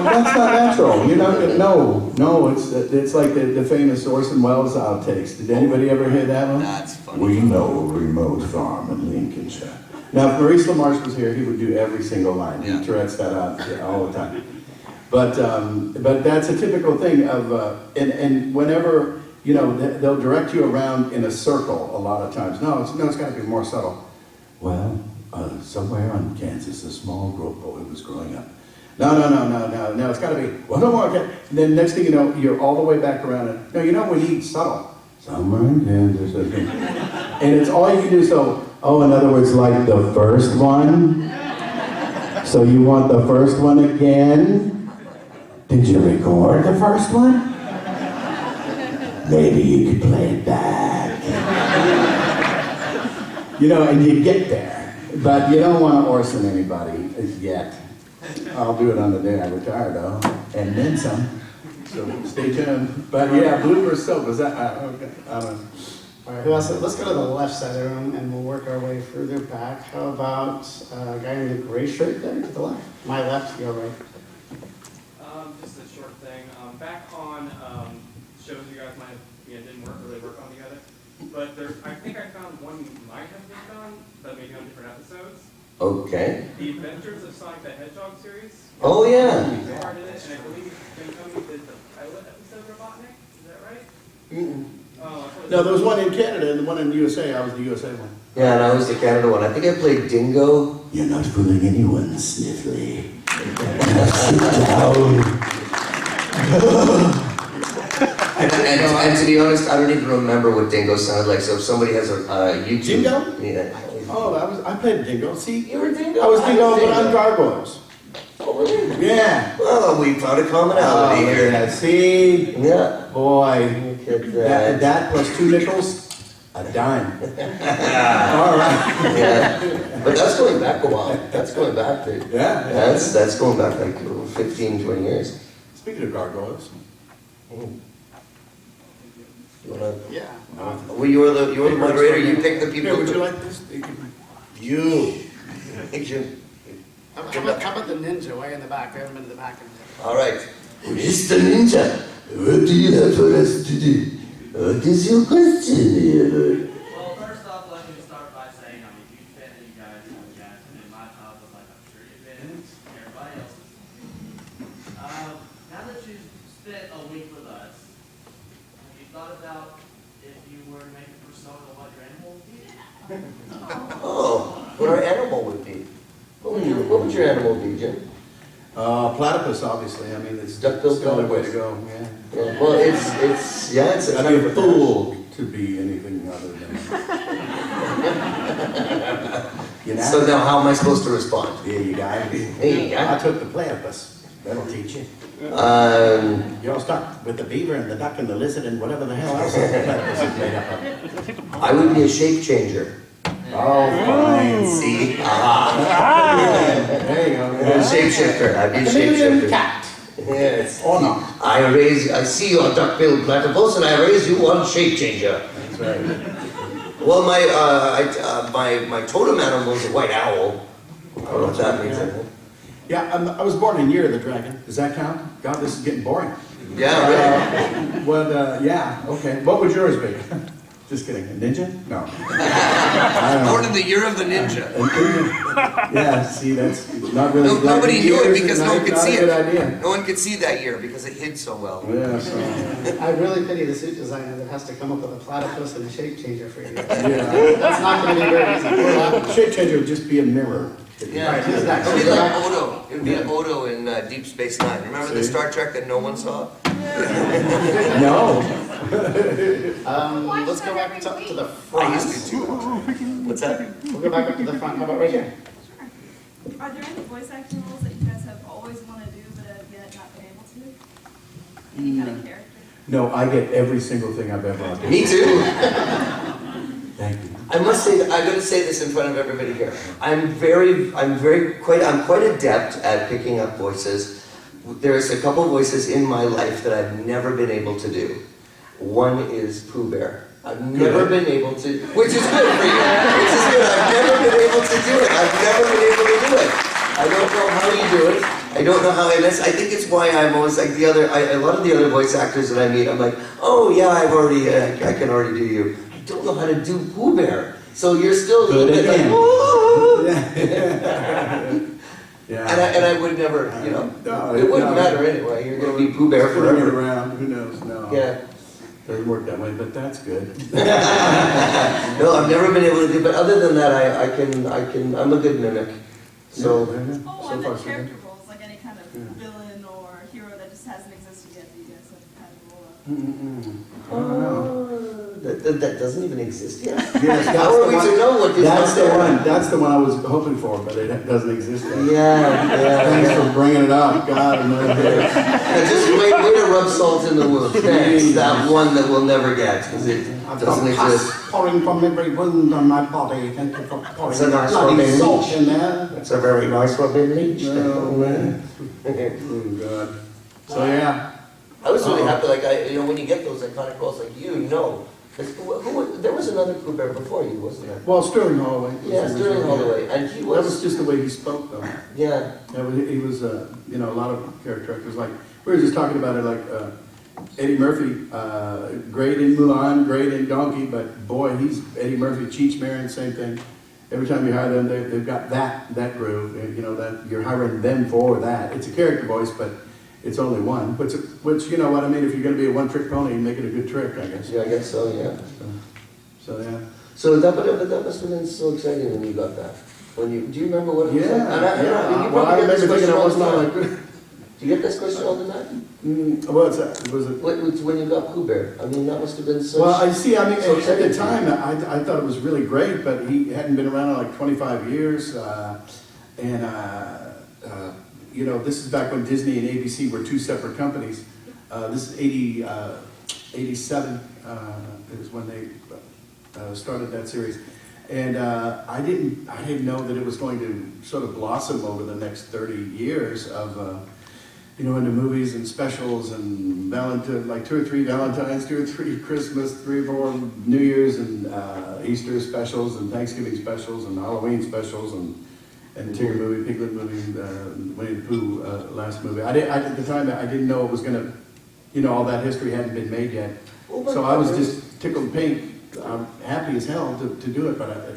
That's not natural. It's like the famous Orson Welles outtakes. Did anybody ever hear that one? That's funny. We know a remote farm in Lincolnshire. Now, if Maurice LaMarche was here, he would do every single line. Yeah. He Tourette's that out all the time. But that's a typical thing of, and whenever, they'll direct you around in a circle a lot of times. No, it's got to be more subtle. Well, somewhere on Kansas, a small boy was growing up. No, it's got to be, well, no more. Okay. And then next thing you know, you're all the way back around it. No, we need subtle. Somewhere in Kansas. And it's all you can do, so, in other words, like the first one? So you want the first one again? Did you record the first one? Maybe you could play it back. And you get there. But you don't want to Orson anybody yet. I'll do it on the day I retire, though. And then some. So stay tuned. But yeah, bloopers still. Was that? Okay. I don't know. All right, who else? Let's go to the left side of the room and we'll work our way further back. How about a guy in the gray shirt there to the left? My left, your right. Just a short thing. Back on shows you guys didn't really work on together. But I think I found one you might have worked on, but maybe on different episodes. Okay. The Adventures of Sonic the Hedgehog series. Oh, yeah. You started it, and I believe Jim Cummings did the pilot episode Robotnik. Is that right? Mm-mm. Oh, I thought it was No, there was one in Canada and the one in the USA. I was the USA one. Yeah, and I was the Canada one. I think I played Dingo. You're not fooling anyone, Sniffly. Sit down. And to be honest, I don't even remember what Dingo sounded like. So if somebody has a YouTube, Dingo? yeah. Oh, I played Dingo. See, You were Dingo. I was Dingo, but Dingo. I'm Gargoyles. Oh, really? Yeah. Well, we found a commonality here. Yeah, see? Yeah. Boy, Look at that. that plus 2 nickels, a dime. All right. Yeah. But that's going back a while. That's going back to. Yeah. That's going back like 15, 20 years. Speaking of gargoyles. You wanna? Yeah. Well, you're the moderator. You pick the people. Here, would you like this? You. How about the ninja way in the back? We haven't been to the back in there. All right. Mr. Ninja, what do you have for us to do? What is your question here? Well, first off, let me start by saying I'm a huge fan of you guys and Jackson, and my childhood life, I'm sure you've been, everybody else's. Now that you've spent a week with us, have you thought about if you were to make a persona, what your animal would be? Oh, what our animal would be. What would your animal be, Jim? Platypus, obviously. I mean, it's Duck-billed the only way to platypus. go. Yeah. Yeah, well, it's a I'd kind be of a fool to be anything other than. So now how am I supposed to respond? There you go. There you go. I took the platypus. That'll teach you. You're all stuck with the beaver and the duck and the lizard and whatever the hell else the platypus is made up of. I would be a shape changer. Oh, fine. See? Ah. There you go. A shapeshifter. I'd be a Chameleon shapeshifter. cat. Yes. Or not. I see your duck-billed platypus and I raise you one shape changer. That's right. Well, my totem animal is a white owl. I don't know what that means. Yeah, I was born in Year of the Dragon. Does that count? God, this is getting boring. Yeah, really. Yeah, okay. What would yours be? Just kidding. A ninja? No. Born in the year of the ninja. Yeah, see, that's not really. No, nobody knew it years because is no one not- could not see a good it. idea. No one could see that year because it hid so well. Yeah, so, I really pity the suit designer that has to come up with a platypus and a shape changer for you. yeah. That's not going to be very easy. Poor lad. Shape changer would just be a mirror. Yeah, Right, who's next? it would be like Odo. It would be Odo in Deep Space Nine. Remember the See? Star Trek that no one saw? No. Let's go back to the front. I used to too. What's that? We'll go back up to the front. How about right here? Are there any voice acting roles that you guys have always wanted to do but have yet not been able to? Any kind of character? No, I get every single thing I've ever auditioned. Me too. Thank you. I must say that I'm going to say this in front of everybody here. I'm quite adept at picking up voices. There's a couple voices in my life that I've never been able to do. One is Pooh Bear. I've never been able to, which is good for you. Which is good. I've never been able to do it. I've never been able to do it. I don't know how you do it. I don't know how, and I think it's why I'm always like a lot of the other voice actors that I meet, I'm like, oh yeah, I can already do you. I don't know how to do Pooh Bear. So you're still a little bit like, oh. Yeah. And I would never, you know, No, it wouldn't matter anyway. You're going to be Pooh Bear Putting it forever. around, who knows? No. Yeah. Doesn't work that way, but that's good. No, I've never been able to do, but other than that, I'm a good mimic. So, Oh, so and far the so good. character roles, like any kind of villain or hero that just hasn't existed yet, do you guys have kind of role of? That doesn't even exist yet. Yes, How are we to know what this that's the is? one. That's the one I was hoping for, but it doesn't exist yet. Yeah. Thanks for bringing it up. God, Just way to rub salt in the wound. Thanks. That one that we'll never get because it doesn't exist. Pouring from every wound on my body. Thank you for pouring It's a nice bloody Robin salt Leach. in there. It's a very nice Robin Leach. Oh man. Oh God. So yeah. I was really happy, like when you get those iconic roles, like there was another Pooh Bear before you, wasn't there? Well, Sterling Holloway. Yeah, Sterling Holloway, and he That was was. just the way he spoke, though. Yeah. He was, a lot of character actors. Like we were just talking about it, like Eddie Murphy, great in Mulan, great in Donkey, but boy, he's Eddie Murphy. Cheech Marin, same thing. Every time you hire them, they've got that groove. That you're hiring them for that. It's a character voice, but it's only one. Which you know what I mean. If you're going to be a one-trick pony, make it a good trick, I guess. Yeah, I guess so. Yeah. So yeah. So that must have been so exciting when you got that. Do you remember what it was like? Yeah. You Well, I probably get this remember thinking question I all was the not time. like. Do you get this question all the time? What's that? Was it? When you got Pooh Bear, I mean, that must have been such. Well, I see. I mean, so at the exciting. time, I thought it was really great, but he hadn't been around in like 25 years, this is back when Disney and ABC were two separate companies. This is 87 is when they started that series, and I didn't know that it was going to sort of blossom over the next 30 years of. Into movies and specials and like 2 or 3 Valentines, 2 or 3 Christmas, 3 or 4 New Year's and Easter specials and Thanksgiving specials and Halloween specials and the Tigger movie, Piglet movie, Winnie the Pooh last movie. At the time, I didn't know it was going to, all that history hadn't been made yet. So I was just tickled pink. I'm happy as hell to do it, but I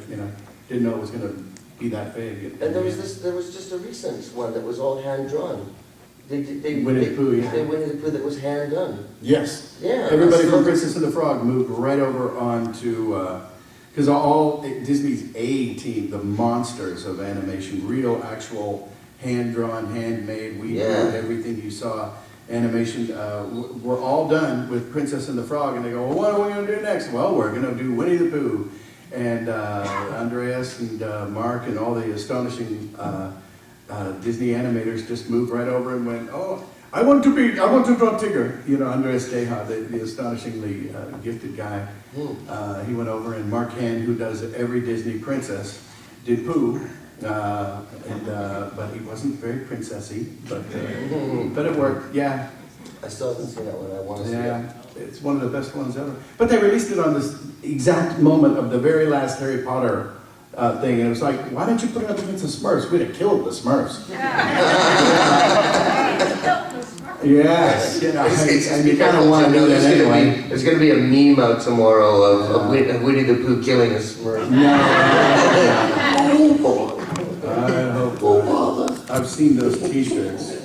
didn't know it was going to be that big. And there was just a recent one that was all hand drawn. Winnie the Pooh, yeah. Winnie the Pooh that was hand done. Yes. Yeah. Everybody from Princess and the Frog moved right over onto, because all Disney's A team, the monsters of animation, real, actual, hand-drawn, handmade, we did everything you saw, animation, were all done with Princess and the Frog, and they go, well, what are we going to do next? Well, we're going to do Winnie the Pooh. And Andreas and Mark and all the astonishing Disney animators just moved right over and went, oh, I want to draw Tigger. Andreas Deha, the astonishingly gifted guy, he went over, and Mark Hand, who does every Disney princess, did Pooh, but he wasn't very princessy, but it worked, yeah. I still haven't seen that one. I want to see it. Yeah, it's one of the best ones ever. But they released it on this exact moment of the very last Harry Potter thing, and it was like, why didn't you put it up against the Smurfs? We'd have killed the Smurfs. Yes, and you kind of want to do that anyway. There's going to be a meme out tomorrow of Winnie the Pooh killing a Smurf. I've seen those T-shirts.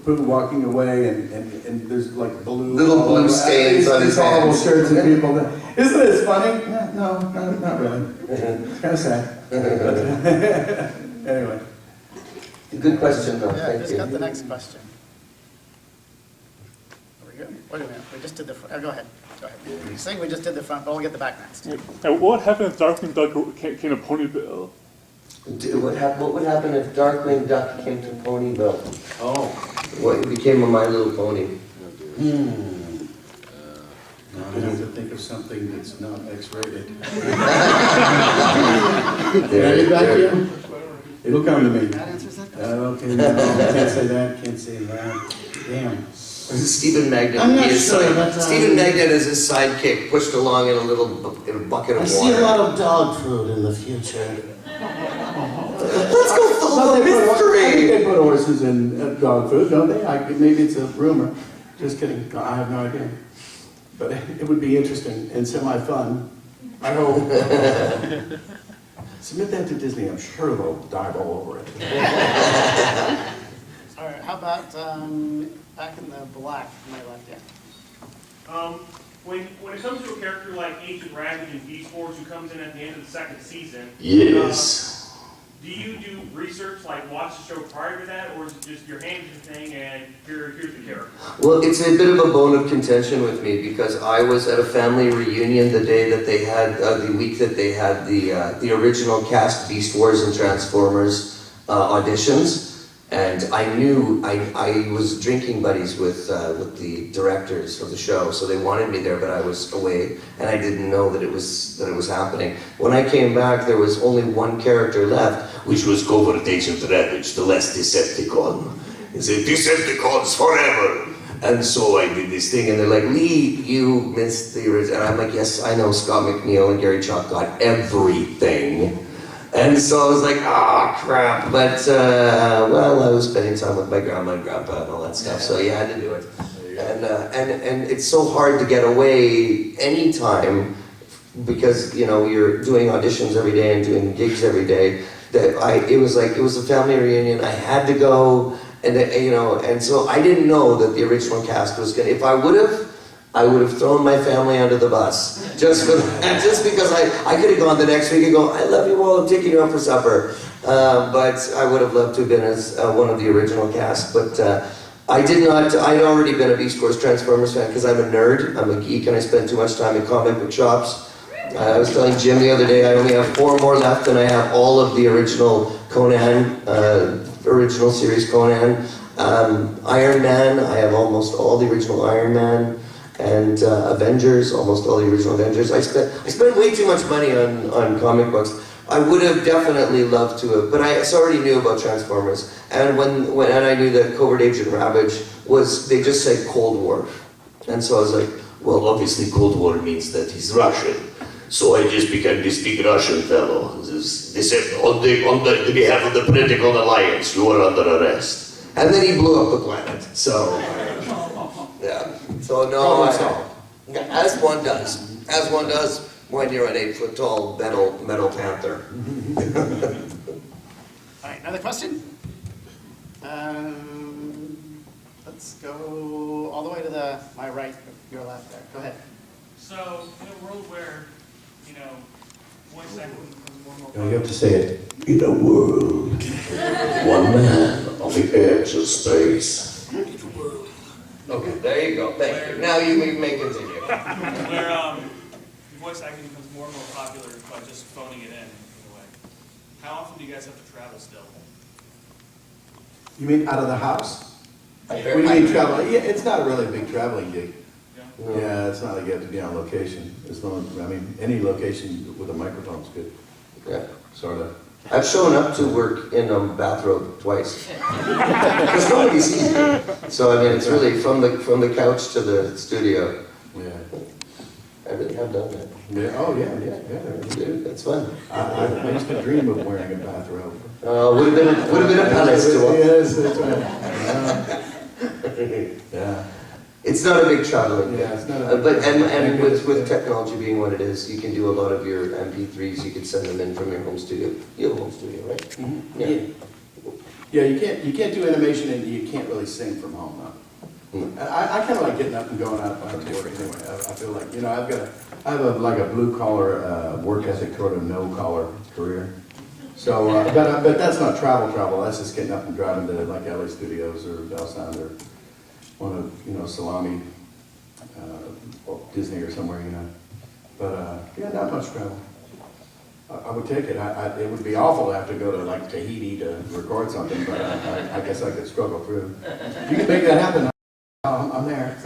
Pooh walking away, and there's like blue, little blue stains on his horrible hands. shirts and people. Isn't it funny? No, not really. It's kind of sad. Anyway. Good question, though. Yeah, I Thank just you. got the next question. Are we good? Wait a minute, we just did the front. Go ahead. You're saying we just did the front, but we'll get the back next. What happened if Darkwing Duck came to Ponyville? What would happen if Darkwing Duck came to Ponyville? Oh. What became of My Little Pony? Now I have to think of something that's not X-rated. There, Back there. in? It'll come to me. That answers that question. Okay, no, can't say that, can't say that. Damn. Stephen Magnet. I'm not he is sure, side- but, Stephen Magnet is his sidekick, pushed along in a in a bucket of I water. see a lot of dog food in the future. Let's go full Well, of I think mystery. they put horses in dog food, don't they? Maybe it's a rumor. Just kidding. No, I have no idea. But it would be interesting and semi-fun. I hope. Submit that to Disney. I'm sure they'll dive all over it. All right, how about back in the black, my left, yeah. When it comes to a character like Agent Rabbit in Beast Wars, who comes in at the end of the second season, Yes. do you do research, like watch the show prior to that, or is it just your hand in the thing and here's the character? Well, it's a bit of a bone of contention with me because I was at a family reunion the day that they had, the week that they had the original cast Beast Wars and Transformers auditions. And I knew I was drinking buddies with the directors of the show, so they wanted me there, but I was away, and I didn't know that it was happening. When I came back, there was only one character left, which was Covert Agent Ravage, the last Decepticon. He said, Decepticons forever! And so I did this thing, and they're like, Lee, you missed the original. And I'm like, yes, I know Scott McNeil and Gary Chalk got everything. And so I was like, crap. But, well, I was spending time with my grandma and grandpa and all that stuff, so you had to do it. And it's so hard to get away anytime because, you know, you're doing auditions every day and doing gigs every day. That it was a family reunion. I had to go, and you know, and so I didn't know that the original cast was gonna. If I would have thrown my family under the bus just because I could have gone the next week and go, I love you all, I'm taking you out for supper. But I would have loved to have been as one of the original cast. But I did not. I'd already been a Beast Wars Transformers fan because I'm a nerd. I'm a geek, and I spend too much time in comic book shops. I was telling Jim the other day, I only have 4 more left, and I have all of the original Conan, original series Conan. Iron Man, I have almost all the original Iron Man. And Avengers, almost all the original Avengers. I spent way too much money on comic books. I would have definitely loved to have, but I already knew about Transformers. And when I knew that Covert Agent Ravage was, they just said Cold War. And so I was like, well, obviously Cold War means that he's Russian. So I just became this big Russian fellow. They said, on the behalf of the political alliance, you are under arrest. And then he blew up the planet, so... Yeah. So no, as one does when you're an 8-foot-tall metal panther. All right, another question? Let's go all the way to my right, your left there. Go ahead. So in a world where, you know, voice acting becomes more and more You have to say it. In a world, one man on the edge of space. Okay, there you go. Thank you. Now you may continue. where voice acting becomes more and more popular by just phoning it in a way. How often do you guys have to travel still? You mean out of the house? I What do you mean travel? Yeah, it's not a really big traveling gig. Yeah, it's not like you have to be on location. As long as, I mean, any location with a microphone's good. Yeah. Sort of. I've shown up to work in a bathrobe twice. Because nobody sees me. So I mean, it's really from the couch to the studio. Yeah. I really have done that. Yeah. Oh, yeah. That's fun. I used to dream of wearing a bathrobe. Would have been a palace to us. Yes, that's right. Yeah. It's not a big traveling. Yeah, it's not a but and with technology being what it is, you can do a lot of your MP3s. You can send them in from your home studio. You have a home studio, right? Mm-hmm. Yeah, you can't do animation and you can't really sing from home though. I kind of like getting up and going out to work anyway. I feel like, you know, I have a blue collar work ethic toward a no collar career. So, but that's not travel. That's just getting up and driving to like LA Studios or Bell Sound or one of, you know, Salami, or Disney or somewhere, you know. But yeah, not much travel. I would take it. It would be awful to have to go to like Tahiti to record something, but I guess I could struggle through. You can make that happen. I'm there.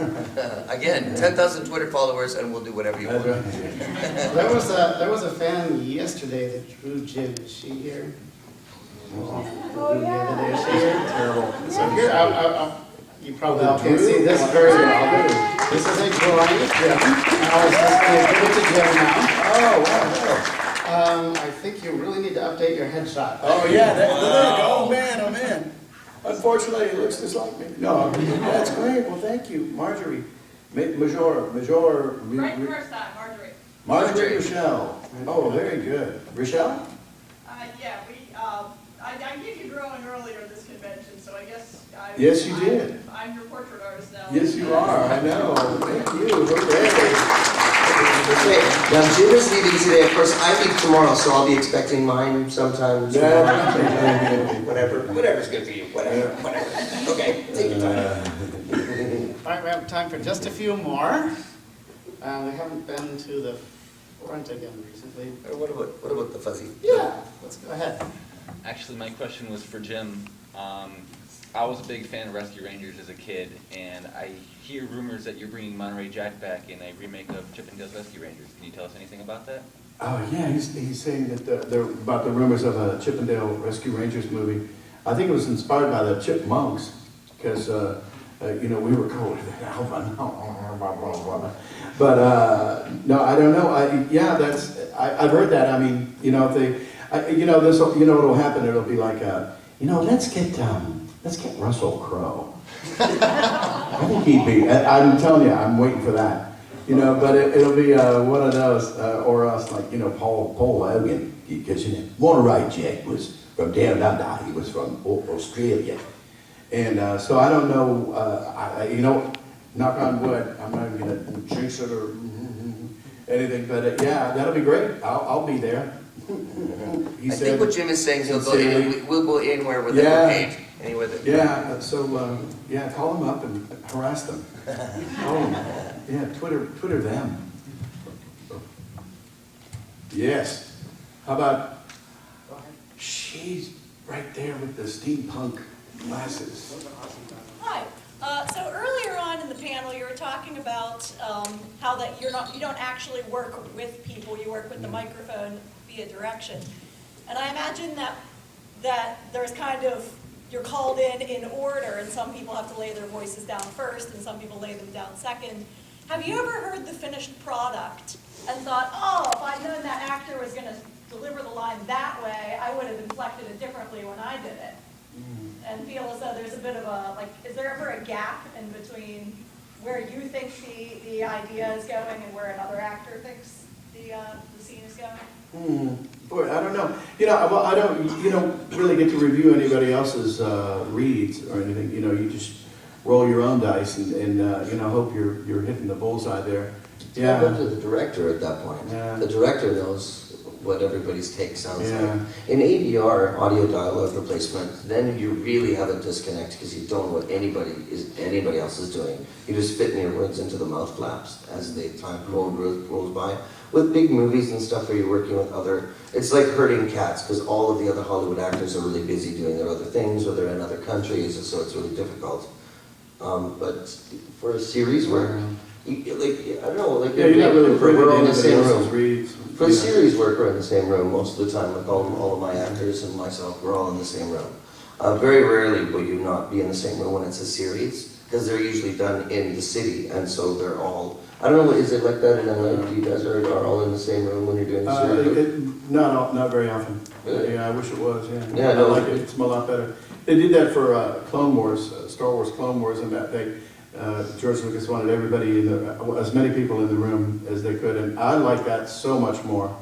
Again, 10,000 Twitter followers and we'll do whatever you want. There was a fan yesterday that drew Jim. Is she here? Oh, yeah. Is she here? Terrible. So here, you probably all can't see this very well. This is a drawing. I was just going to give it to Jim now. Oh, wow. I think you really need to update your headshot. Oh, yeah, oh, man. Unfortunately, it looks just like me. No, that's great. Well, thank you, Marjorie. Major. Right first time, Marjorie. Marjorie Rochelle. Oh, very good. Rochelle? Yeah, I gave you drawing earlier at this convention, so I guess Yes, you did. I'm your portrait artist now. Yes, you are. I know. Thank you. Okay. Okay, now Jim is leaving today. Of course, I leave tomorrow, so I'll be expecting mine sometime tomorrow. Whatever's good for you. Whatever. Okay, take your time. All right, we have time for just a few more. We haven't been to the front again recently. What about the fuzzy? Yeah, let's go ahead. Actually, my question was for Jim. I was a big fan of Rescue Rangers as a kid, and I hear rumors that you're bringing Monterey Jack back in a remake of Chip 'n Dale's Rescue Rangers. Can you tell us anything about that? Oh, yeah, he's saying that they're about the rumors of a Chip 'n Dale Rescue Rangers movie. I think it was inspired by the Chipmunks, because, we were cold. But, no, I don't know. I've heard that. I mean, what'll happen? It'll be like, let's get Russell Crowe. I think he'd be, I'm telling you, I'm waiting for that. But it'll be one of those, or else like, Paul Logan, because Monterey Jack was from down under, he was from Australia. And so I don't know, knock on wood, I'm not even going to jinx it or anything, but yeah, that'll be great. I'll be there. I think what Jim is saying, he'll go in, we'll go anywhere with the page. Anywhere that. Yeah, so, call them up and harass them. Twitter them. Yes. How about, she's right there with the steampunk glasses. Hi. So earlier on in the panel, you were talking about how that you don't actually work with people, you work with the microphone via direction. And I imagine that there's kind of, you're called in order, and some people have to lay their voices down first, and some people lay them down second. Have you ever heard the finished product and thought, oh, if I'd known that actor was going to deliver the line that way, I would have inflected it differently when I did it? And feel as though there's a bit of is there ever a gap in between where you think the idea is going and where another actor thinks the scene is going? Boy, I don't know. I don't. You don't really get to review anybody else's reads or anything. You just roll your own dice and hope you're hitting the bullseye there. Yeah. It's up to the director at that point. Yeah. The director knows what everybody's take sounds Yeah. like. In ADR, audio dialogue replacement, then you really have a disconnect because you don't know what anybody else is doing. You just fit your words into the mouth flaps as the time rolls by. With big movies and stuff where you're working with it's like herding cats because all of the other Hollywood actors are really busy doing their other things or they're in other countries, and so it's really difficult. But for a series where, I don't know, you're not really we're all in the same room. Reads. For a series work, we're in the same room most of the time. Like all of my actors and myself, we're all in the same room. Very rarely will you not be in the same room when it's a series, because they're usually done in the city, and so they're all. I don't know, is it like that in LA? You guys are all in the same room when you're doing the series? Not very often. Really? Yeah, I wish it was. Yeah, Yeah, no. I like it. It's a lot better. They did that for Clone Wars, Star Wars Clone Wars, and that George Lucas wanted everybody as many people in the room as they could, and I like that so much more.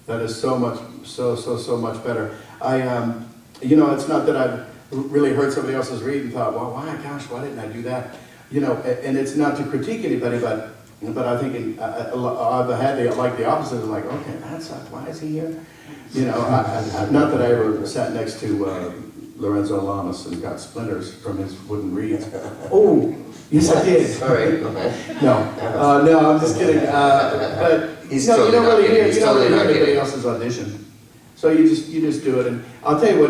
That is so much much better. It's not that I've really heard somebody else's read and thought, well, why didn't I do that? And it's not to critique anybody, but I think I've had the opposite. I'm like, okay, that sucks. Why is he here? Not that I ever sat next to Lorenzo Lamas and got splinters from his wooden reeds. Oh, yes, I did. Sorry. No, I'm just kidding. But you don't really hear anybody else's audition. So you just do it. And I'll tell you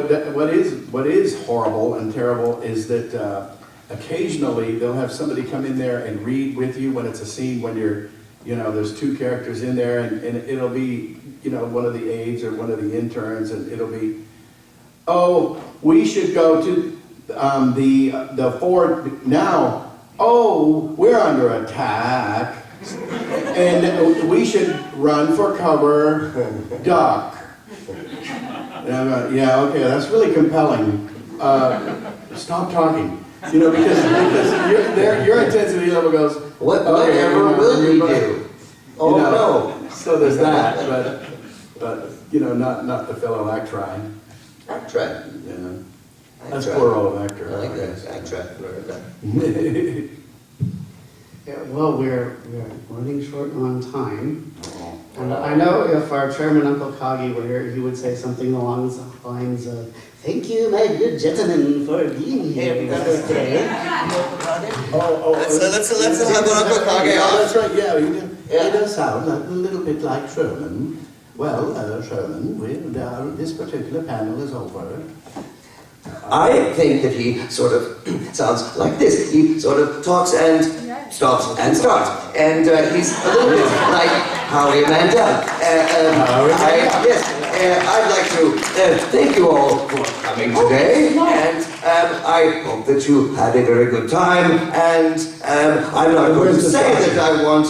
what is horrible and terrible is that occasionally they'll have somebody come in there and read with you when it's a scene when you're, there's two characters in there, and it'll be, one of the aides or one of the interns, and it'll be, oh, we should go to the fort now. Oh, we're under attack, and we should run for cover, duck. And I'm like, yeah, okay, that's really compelling. Stop talking. Because your intensity level goes, whatever will we do? Oh, no. So there's that, but not the fellow actri. Actri. Yeah. That's plural of actor. I like that. Actri. Yeah, well, we're running short on time. And I know if our chairman, Uncle Kagi, were here, he would say something along the lines of, "Thank you, my good gentlemen, for being here today." Let's have Uncle Kagi off. That's right, yeah, he does sound a little bit like Sherman. Well, Sherman, this particular panel is over. I think that he sort of sounds like this. He sort of talks and stops and starts. And he's a little bit like Howie Mandel. I'd like to thank you all for coming today. And I hope that you had a very good time. And I'm not going to say that I want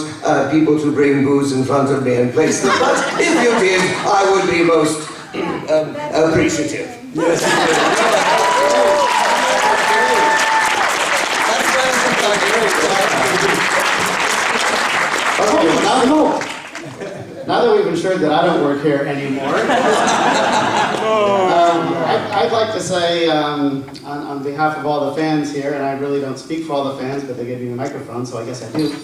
people to bring booze in front of me and place them. But if you did, I would be most appreciative. Now that we've ensured that I don't work here anymore, I'd like to say on behalf of all the fans here, and I really don't speak for all the fans, but they gave me a microphone, so I guess I do.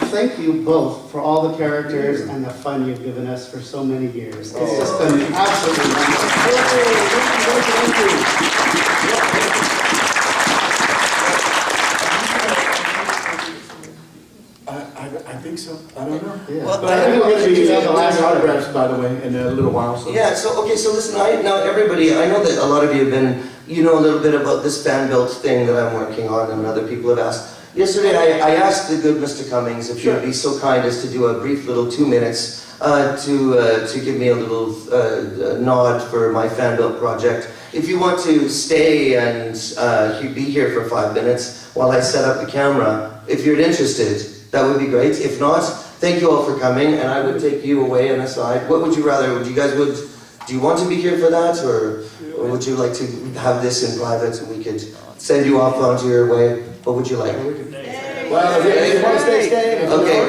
Thank you both for all the characters and the fun you've given us for so many years. It's just been absolutely wonderful. I think so. I don't know. Yeah. Well, But I think we're going to be the last autographs, by the way, in a little while. So. Yeah, so listen, now everybody, I know that a lot of you have been, a little bit about this fan-built thing that I'm working on, and other people have asked. Yesterday, I asked the good Mr. Cummings if he would be so kind as to do a brief little 2 minutes to give me a little nod for my fan-built project. If you want to stay and be here for 5 minutes while I set up the camera, if you're interested, that would be great. If not, thank you all for coming, and I would take you away and aside. What would you rather? Do you want to be here for that, or would you like to have this in private and we could send you off onto your way? What would you like? Well, if you want to stay. Okay.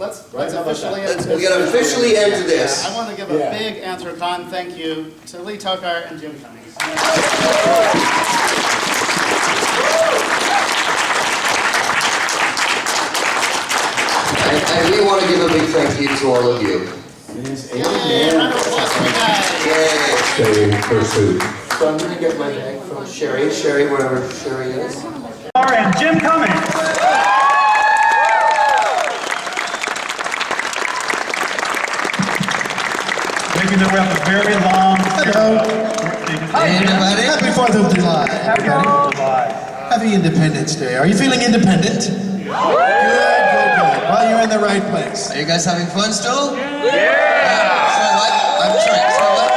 Let's officially end this. We're going to officially end this. I want to give a big AnthroCon thank you to Lee Tockar and Jim Cummings. And we want to give a big thank you to all of you. Stay in pursuit. So I'm going to get my bag from Sherry, wherever Sherry is. And Jim Cummings. Making their way up a very long. Hi, everybody. Happy 4th of July. Happy 4th of July. Happy Independence Day. Are you feeling independent? Good. Well, you're in the right place. Are you guys having fun still? Yeah! So what? I'm sorry, so what?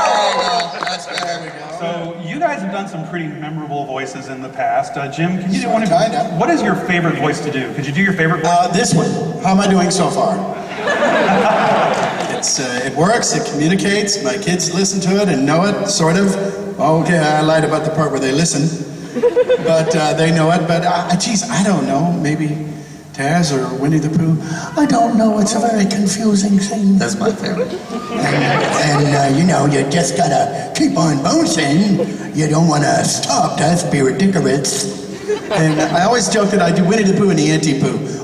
There you go. That's better. So you guys have done some pretty memorable voices in the past. Jim, can you do one of Kinda. What is your favorite voice to do? Could you do your favorite voice? This one. How am I doing so far? It works, it communicates, my kids listen to it and know it, sort of. Okay, I lied about the part where they listen, but they know it, but geez, I don't know, maybe Taz or Winnie the Pooh. I don't know, it's a very confusing thing. That's my favorite. And you just gotta keep on bouncing. You don't wanna stop, that's be ridiculous. And I always joke that I do Winnie the Pooh and the Anti-Pooh.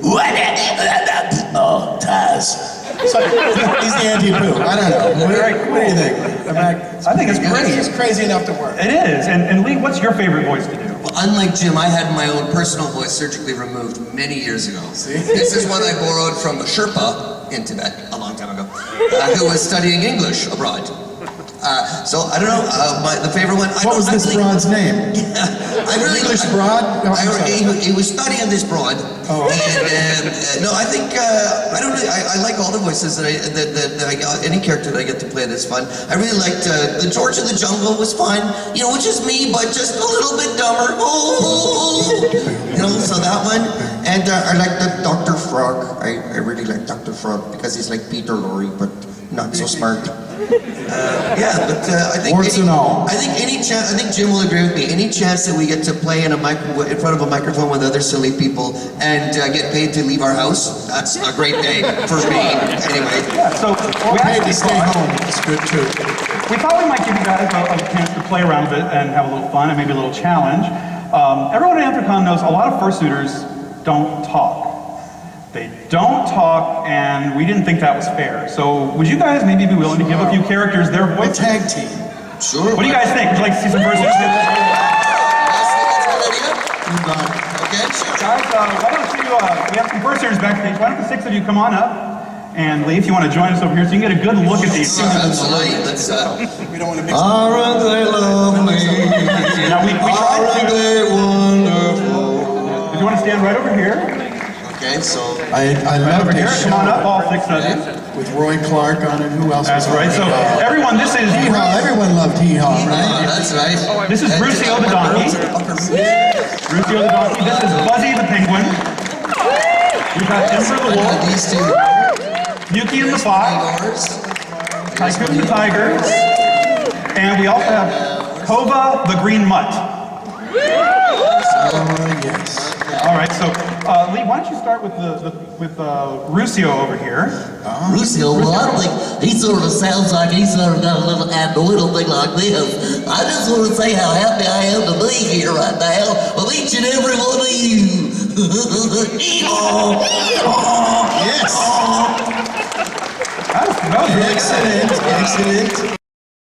Oh, Taz. So, he's the Anti-Pooh. I don't know. What do you think? I think it's great. It's crazy enough to work. It is. And Lee, what's your favorite voice to do? Well, unlike Jim, I had my own personal voice surgically removed many years ago. See? This is one I borrowed from a Sherpa in Tibet a long time ago, who was studying English abroad. So I don't know, the favorite one. What was this broad's name? I really English broad? No, I'm sorry. he was studying this broad. Oh, okay. And no, I think I don't really. I like all the voices that I got. Any character that I get to play that's fun. I really liked the George of the Jungle was fun. You know, which is me, but just a little bit dumber. Oh, you know, so that one. And I like the Dr. Frog. I really like Dr. Frog because he's like Peter Lorre, but not so smart. Yeah, but I think Warts and all. I think any chance. I think Jim will agree with me. Any chance that we get to play in front of a microphone with other silly people and get paid to leave our house, that's a great day for me. Anyway. Yeah, so we Paid to actually stay thought, home. It's good too. we thought we might give you guys a chance to play around a bit and have a little fun and maybe a little challenge. Everyone at AnthroCon knows a lot of fursuiters don't talk. They don't talk, and we didn't think that was fair. So would you guys maybe be willing to give a few characters their A voice? tag team. Sure. What do you guys think? Would you like to see some fursuiters? That's a good idea. Okay, sure. Guys, why don't you, we have some fursuiters backstage. Why don't the 6 of you come on up? And Lee, if you want to join us over here so you can get a good look at these. Absolutely. Let's. We don't want to mix Aren't they lovely? Now, we tried Aren't to. they wonderful? If you want to stand right over here. Okay, so. I Right love over this here. Come on up, all 6 of you. with Roy Clark on it. Who else? That's was on right. it? So everyone, this is Hee-haw. Everyone loved Hee-haw, right? That's right. This is Brucey the donkey. Brucey the donkey. This is Buzzy the penguin. We've got Emperor the wolf. These two. Yuki and the fox. Tycoon the tiger. And we also have Kova the green mutt. Oh, yes. All right. So Lee, why don't you start with Rusio over here? Rusio, well, I think he sort of sounds like he sort of got a little androidal thing like this. I just want to say how happy I am to be here right now with each and every one of you.